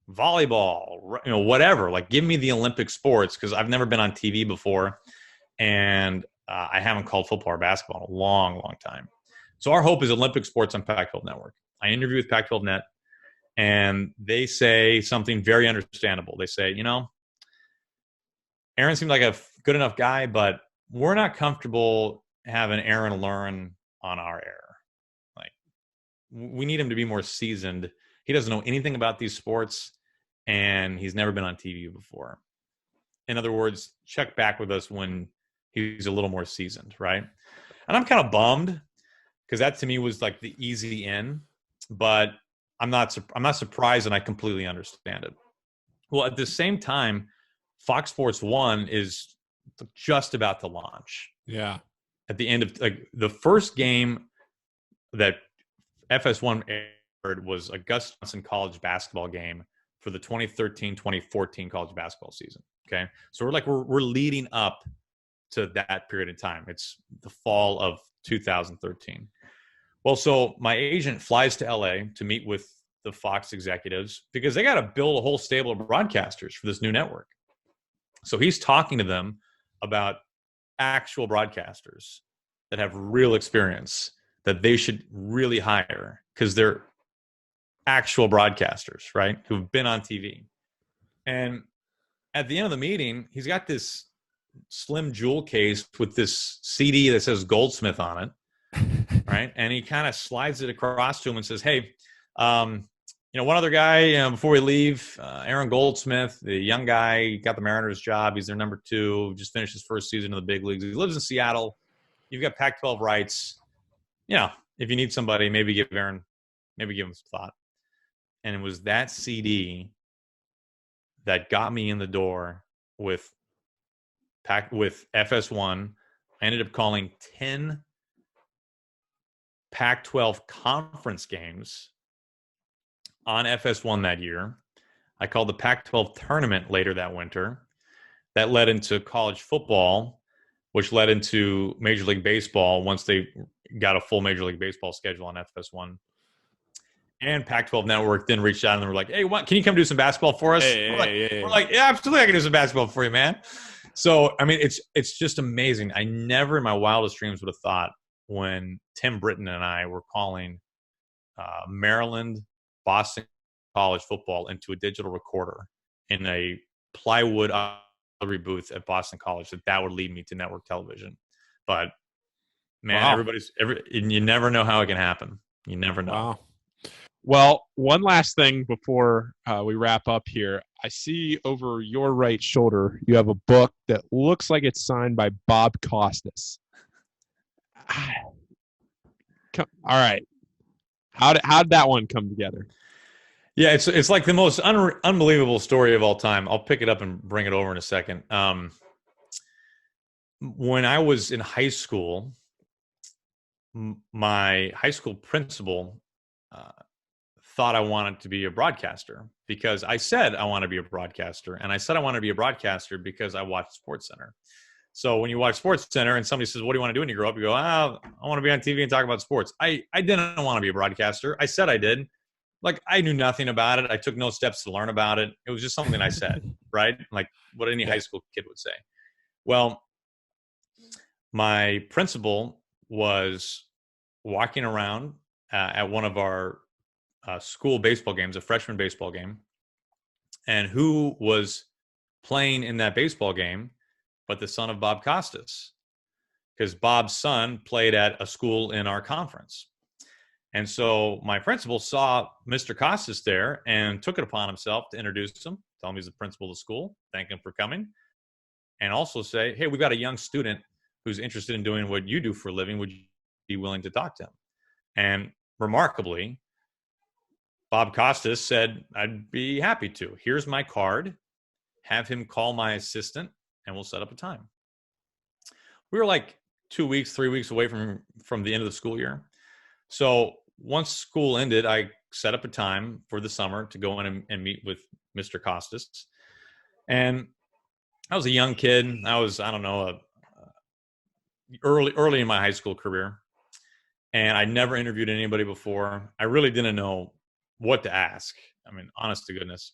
volleyball, whatever. Like, give me the Olympic sports because I've never been on TV before, and I haven't called football or basketball in a long, long time. So our hope is Olympic sports on Pac-12 Network. I interview with Pac-12 Net, and they say something very understandable. They say, Aaron seems like a good enough guy, but we're not comfortable having Aaron learn on our air. Like, we need him to be more seasoned. He doesn't know anything about these sports, and he's never been on TV before. In other words, check back with us when he's a little more seasoned, right? And I'm kind of bummed because that to me was like the easy in, but I'm not surprised, and I completely understand it. Well, at the same time, Fox Sports 1 is just about to launch. Yeah. At the end of the first game that FS1 aired was a Gus Johnson college basketball game for the 2013-2014 college basketball season. Okay. So we're leading up to that period of time. It's the fall of 2013. Well, so my agent flies to LA to meet with the Fox executives because they got to build a whole stable of broadcasters for this new network. So he's talking to them about actual broadcasters that have real experience that they should really hire because they're actual broadcasters, right, who've been on TV. And at the end of the meeting, he's got this slim jewel case with this CD that says Goldsmith on it, right? And he kind of slides it across to him and says, hey, one other guy before we leave, Aaron Goldsmith, the young guy, got the Mariners job. He's their number 2. Just finished his first season in the big leagues. He lives in Seattle. You've got Pac-12 rights. If you need somebody, maybe give him some thought. And it was that CD that got me in the door with FS1. I ended up calling 10 Pac-12 conference games on FS1 that year. I called the Pac-12 tournament later that winter. That led into college football, which led into Major League Baseball once they got a full Major League Baseball schedule on FS1. And Pac-12 Network then reached out and they were like, hey, can you come do some basketball for us? We're like, yeah, absolutely, I can do some basketball for you, man. So, I mean, it's just amazing. I never in my wildest dreams would have thought when Tim Britton and I were calling Maryland, Boston college football into a digital recorder in a plywood booth at Boston College that would lead me to network television. But, man, wow. You never know how it can happen. You never know. Wow. Well, one last thing before we wrap up here. I see over your right shoulder, you have a book that looks like it's signed by Bob Costas. All right. How did that one come together? Yeah, it's like the most unbelievable story of all time. I'll pick it up and bring it over in a second. When I was in high school, my high school principal thought I wanted to be a broadcaster because I said I want to be a broadcaster. And I said I want to be a broadcaster because I watched SportsCenter. So when you watch SportsCenter and somebody says, what do you want to do when you grow up? You go, I want to be on TV and talk about sports. I didn't want to be a broadcaster. I said I did. Like, I knew nothing about it. I took no steps to learn about it. It was just something I said, right? Like what any high school kid would say. Well, my principal was walking around at one of our school baseball games, a freshman baseball game. And who was playing in that baseball game but the son of Bob Costas? Because Bob's son played at a school in our conference. And so my principal saw Mr. Costas there and took it upon himself to introduce him, tell him he's the principal of the school, thank him for coming, and also say, hey, we've got a young student who's interested in doing what you do for a living. Would you be willing to talk to him? And remarkably, Bob Costas said, I'd be happy to. Here's my card. Have him call my assistant, and we'll set up a time. We were like 2 weeks, 3 weeks away from the end of the school year. So once school ended, I set up a time for the summer to go in and meet with Mr. Costas. And I was a young kid. I was, early in my high school career. And I never interviewed anybody before. I really didn't know what to ask. I mean, honest to goodness.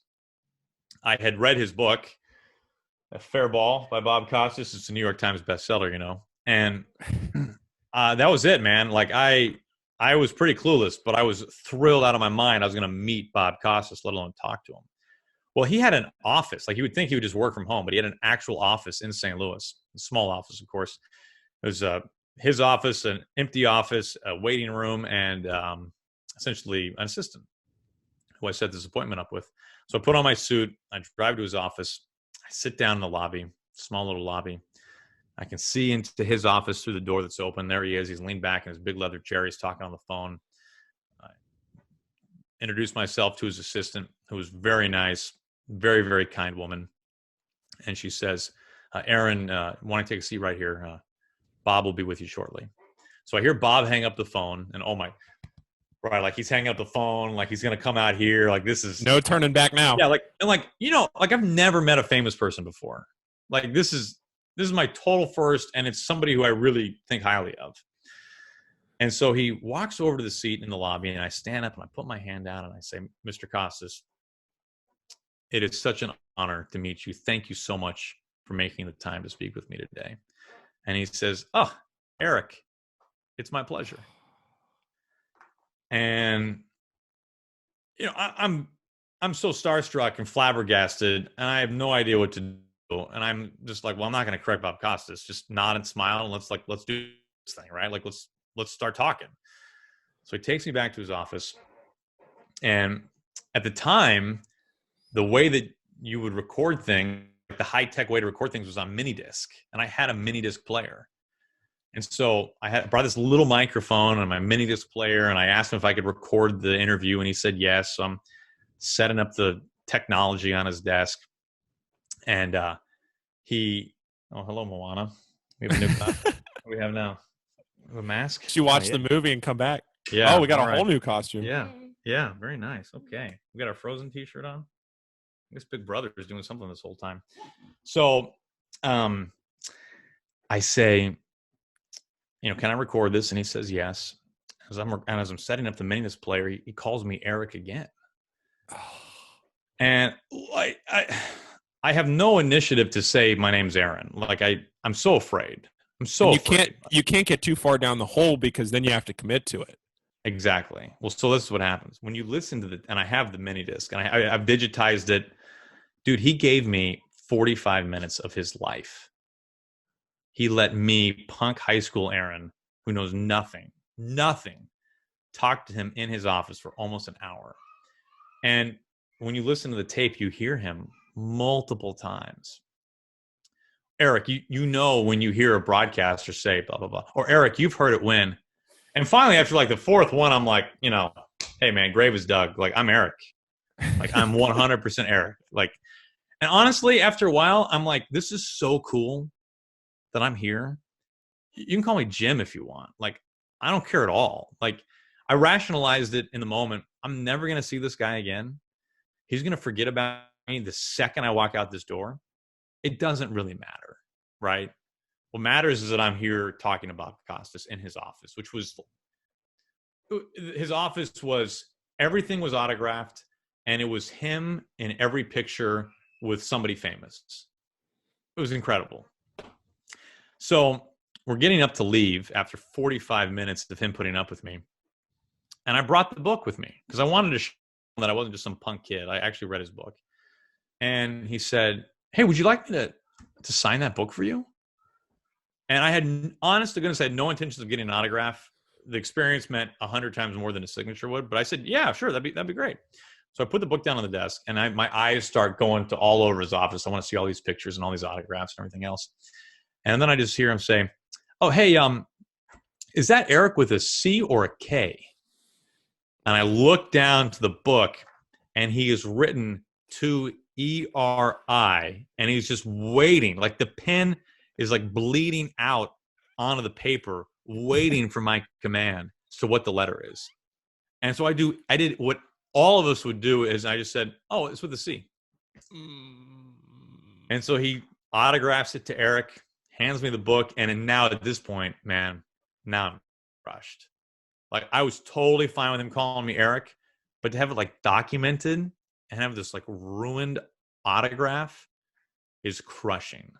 I had read his book, A Fair Ball by Bob Costas. It's a New York Times bestseller, And that was it, man. Like I was pretty clueless, but I was thrilled out of my mind I was going to meet Bob Costas, let alone talk to him. Well, he had an office. Like, you would think he would just work from home, but he had an actual office in St. Louis, a small office, of course. It was his office, an empty office, a waiting room, and essentially an assistant who I set this appointment up with. So I put on my suit. I drive to his office. I sit down in the lobby, small little lobby. I can see into his office through the door that's open. There he is. He's leaned back in his big leather chair. He's talking on the phone. I introduced myself to his assistant, who was very nice, very, very kind woman. And she says, Aaron, want to take a seat right here? Bob will be with you shortly. So I hear Bob hang up the phone, and right, like he's hanging up the phone, like he's going to come out here. Like, this is no turning back now. Yeah, like I've never met a famous person before. Like, this is my total first, and it's somebody who I really think highly of. And so he walks over to the seat in the lobby, and I stand up and I put my hand out and I say, Mr. Costas, it is such an honor to meet you. Thank you so much for making the time to speak with me today. And he says, oh, Eric, it's my pleasure. And, I'm so starstruck and flabbergasted, and I have no idea what to do. And I'm just like, well, I'm not going to correct Bob Costas. Just nod and smile, and let's do this thing, right? Like, let's start talking. So he takes me back to his office, and at the time, the way that you would record things, the high-tech way to record things was on mini disc, and I had a mini disc player. And so I brought this little microphone and my mini disc player, and I asked him if I could record the interview, and he said yes. So I'm setting up the technology on his desk, and oh, hello, Moana. We have a new what do we have now? We have a mask? She watched the movie and come back. Yeah. Oh, we got a whole new costume. Yeah, very nice. Okay. We got our Frozen t-shirt on. I guess Big Brother is doing something this whole time. So I say, can I record this? And he says yes. As I'm setting up the mini disc player, he calls me Eric again. And I have no initiative to say my name's Aaron. Like I'm so afraid. You can't get too far down the hole because then you have to commit to it. Exactly. Well, so this is what happens when you listen to and I have the mini disc and I've digitized it. Dude, he gave me 45 minutes of his life. He let me, punk high school Aaron, who knows nothing, talk to him in his office for almost an hour. And when you listen to the tape, you hear him multiple times. Eric, you know when you hear a broadcaster say blah, blah, blah. Or Eric, you've heard it when. And finally, after like the fourth one, I'm like, hey, man, grave is dug. Like, I'm Eric. Like, I'm 100% Eric. Like, and honestly, after a while, I'm like, this is so cool that I'm here. You can call me Jim if you want. Like, I don't care at all. Like, I rationalized it in the moment. I'm never going to see this guy again. He's going to forget about me the second I walk out this door. It doesn't really matter, right? What matters is that I'm here talking about Costas in his office, his office was, everything was autographed, and it was him in every picture with somebody famous. It was incredible. So we're getting up to leave after 45 minutes of him putting up with me. And I brought the book with me because I wanted to show him that I wasn't just some punk kid. I actually read his book. And he said, hey, would you like me to sign that book for you? And I had, honest to goodness, I had no intentions of getting an autograph. The experience meant 100 times more than a signature would. But I said, yeah, sure, that'd be great. So I put the book down on the desk, and my eyes start going to all over his office. I want to see all these pictures and all these autographs and everything else. And then I just hear him say, oh, hey, is that Eric with a C or a K? And I look down to the book, and he is written to E-R-I, and he's just waiting. Like the pen is like bleeding out onto the paper, waiting for my command to what the letter is. And so I did what all of us would do is I just said, oh, it's with a C. And so he autographs it to Eric, hands me the book, and now at this point, man, now I'm crushed. Like, I was totally fine with him calling me Eric, but to have it like documented and have this like ruined autograph is crushing.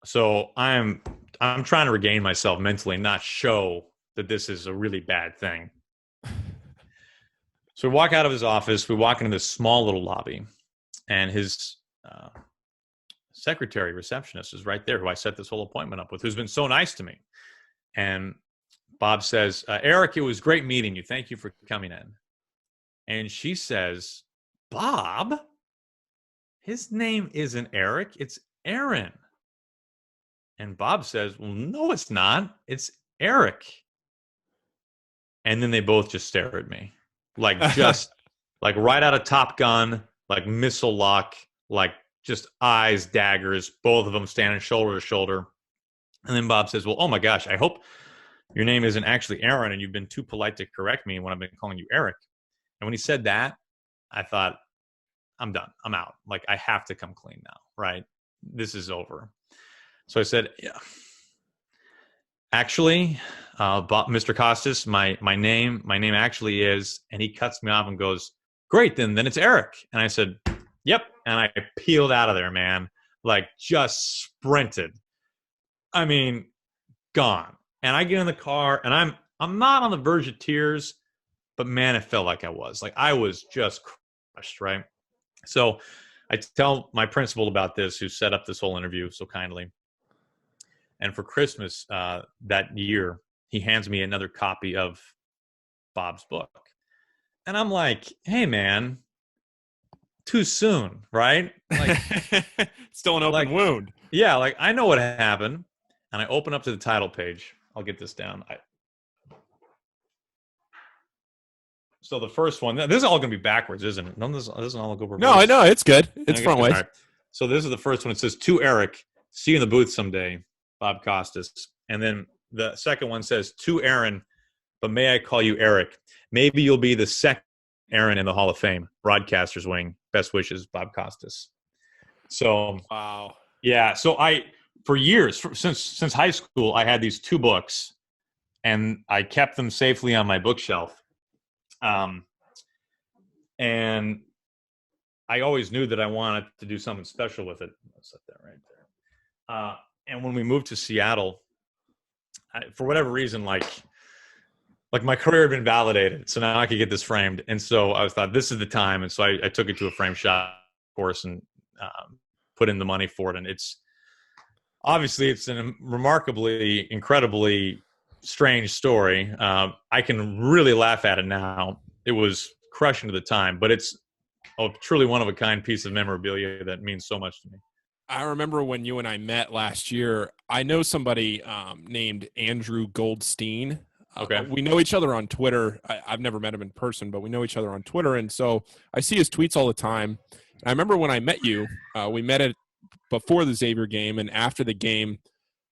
So I'm trying to regain myself mentally, not show that this is a really bad thing. So we walk out of his office, we walk into this small little lobby, and his secretary, receptionist, is right there, who I set this whole appointment up with, who's been so nice to me. And Bob says, Eric, it was great meeting you. Thank you for coming in. And she says, Bob? His name isn't Eric, it's Aaron. And Bob says, well, no, it's not. It's Eric. And then they both just stare at me. Like, just like right out of Top Gun, like missile lock, like just eyes, daggers, both of them standing shoulder to shoulder. And then Bob says, well, oh my gosh, I hope your name isn't actually Aaron and you've been too polite to correct me when I've been calling you Eric. And when he said that, I thought, I'm done. I'm out. Like, I have to come clean now, right? This is over. So I said, yeah. Actually, Mr. Costas, my name actually is, and he cuts me off and goes, great, then it's Eric. And I said, yep. And I peeled out of there, man, like just sprinted. I mean, gone. And I get in the car, and I'm not on the verge of tears, but man, it felt like I was. Like, I was just crushed, right? So I tell my principal about this, who set up this whole interview so kindly. And for Christmas that year, he hands me another copy of Bob's book. And I'm like, hey, man, too soon, right? Like, still an open wound. Yeah, like I know what happened. And I open up to the title page. I'll get this down. So the first one, this is all going to be backwards, isn't it? None of this doesn't all go reverse. No, I know. It's good. It's front ways. Right. So this is the first one. It says, to Eric, see you in the booth someday, Bob Costas. And then the second one says, to Aaron, but may I call you Eric? Maybe you'll be the second Aaron in the Hall of Fame, broadcaster's wing. Best wishes, Bob Costas. So, wow. Yeah. So for years, since high school, I had these 2 books, and I kept them safely on my bookshelf. And I always knew that I wanted to do something special with it. I'll set that right there. And when we moved to Seattle, for whatever reason, like my career had been validated, so now I could get this framed. And so I thought this is the time. And so I took it to a frame shop, of course, and put in the money for it. And it's a remarkably, incredibly strange story. I can really laugh at it now. It was crushing at the time, but it's a truly one-of-a-kind piece of memorabilia that means so much to me. I remember when you and I met last year, I know somebody named Andrew Goldstein. Okay. We know each other on Twitter. I've never met him in person, but we know each other on Twitter. And so I see his tweets all the time. I remember when I met you, we met it before the Xavier game, and after the game,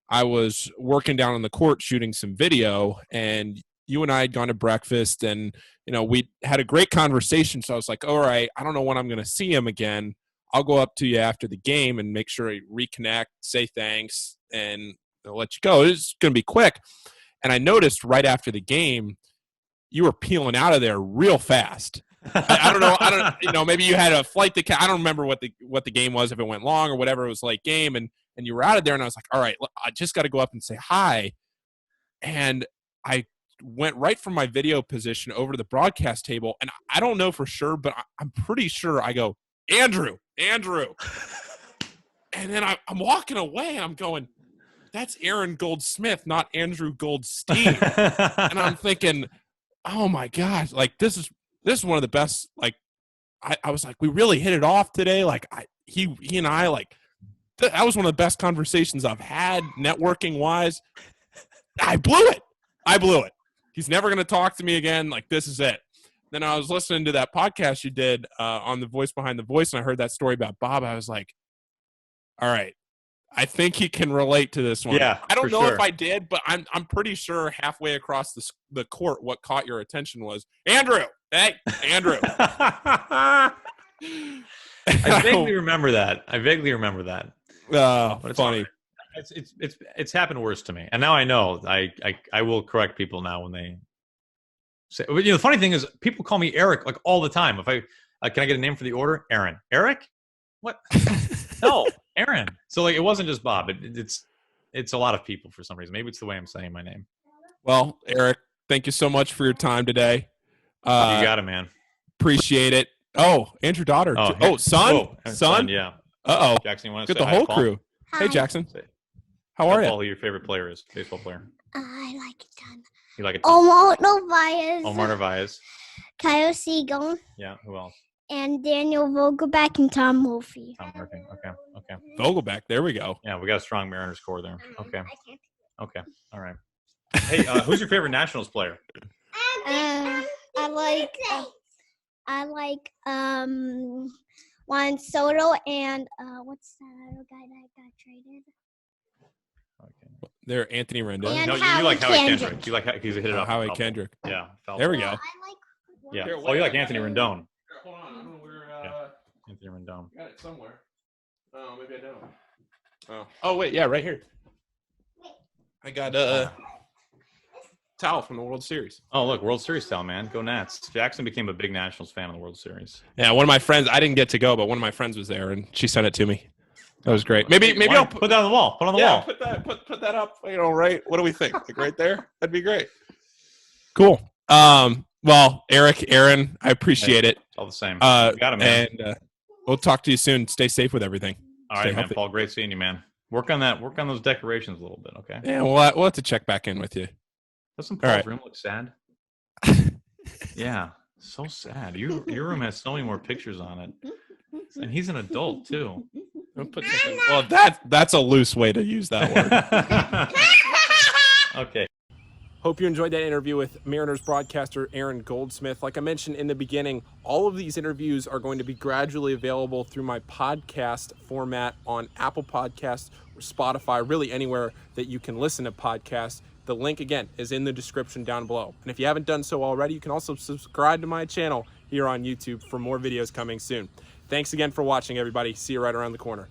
I was working down on the court shooting some video, and you and I had gone to breakfast, and we had a great conversation. So I was like, all right, I don't know when I'm going to see him again. I'll go up to you after the game and make sure I reconnect, say thanks, and I'll let you go. It's going to be quick. And I noticed right after the game, you were peeling out of there real fast. I don't know. Maybe you had a flight to. I don't remember what the game was, if it went long or whatever. It was late game, and you were out of there. And I was like, all right, I just got to go up and say hi. And I went right from my video position over to the broadcast table, and I don't know for sure, but I'm pretty sure I go, Andrew. And then I'm walking away, and I'm going, that's Aaron Goldsmith, not Andrew Goldstein. And I'm thinking, oh my gosh, like this is one of the best. Like I was like, we really hit it off today. Like he and I, like that was one of the best conversations I've had networking wise. I blew it. He's never going to talk to me again. Like, this is it. Then I was listening to that podcast you did on The Voice Behind the Voice, and I heard that story about Bob. I was like, all right, I think he can relate to this one. Yeah, I don't know if I did, but I'm pretty sure halfway across the court, what caught your attention was, Andrew. Hey, Andrew. I vaguely remember that. But it's funny. It's happened worse to me, and now I know. I will correct people now when they say. But, the funny thing is, people call me Eric like all the time. If can I get a name for the order? Aaron. Eric? What? No, Aaron. So like, it wasn't just Bob. It's a lot of people for some reason. Maybe it's the way I'm saying my name. Well, Eric, thank you so much for your time today. You got it, man. Appreciate it. Oh, and your daughter. Son. Yeah. Uh-oh. Jackson, you want to get say the hi whole to Paul? crew. Hi. Hey, Jackson. How are you? Paul, who your favorite player is? Baseball player. I like it done. You like it? Omar Narvaez. Omar Narvaez. Kyle Seagon. Yeah. Who else? And Daniel Vogelback and Tom Murphy. Tom Murphy. Okay. Vogelback. There we go. Yeah, we got a strong Mariners core there. Okay. I can't. Okay. All right. Hey, who's your favorite Nationals player? I like Juan Soto and what's that other guy that got traded? Okay. There, Anthony Rendon. And No, you Howie like Howie Kendrick. Kendrick. You like he's hit it off. Howie Kendrick. Yeah. There we go. I like. Yeah. Oh, you like Anthony Rendon. Hold on. Anthony Rendon. Got it somewhere. Oh, maybe I don't. Oh wait, yeah, right here. I got towel from the World Series. Oh, look, World Series style, man. Go Nats. Jackson became a big Nationals fan of the World Series. Yeah, one of my friends. I didn't get to go, but one of my friends was there, and she sent it to me. That was great. Maybe I'll put that on the wall. Put it on the wall. Put that up. Right. What do we think? Like right there? That'd be great. Cool. Well, Eric, Aaron, I appreciate it. It's all the same. You got it, man. And we'll talk to you soon. Stay safe with everything. All right, man. Paul, great seeing you, man. Work on those decorations a little bit, okay? Yeah, we'll have to check back in with you. Doesn't Paul's room look sad? Yeah. So sad. Your room has so many more pictures on it, and he's an adult too. Well, that's a loose way to use that word. Okay. Hope you enjoyed that interview with Mariners broadcaster Aaron Goldsmith. Like I mentioned in the beginning, all of these interviews are going to be gradually available through my podcast format on Apple Podcasts or Spotify, really anywhere that you can listen to podcasts. The link, again, is in the description down below. And if you haven't done so already, you can also subscribe to my channel here on YouTube for more videos coming soon. Thanks again for watching, everybody. See you right around the corner.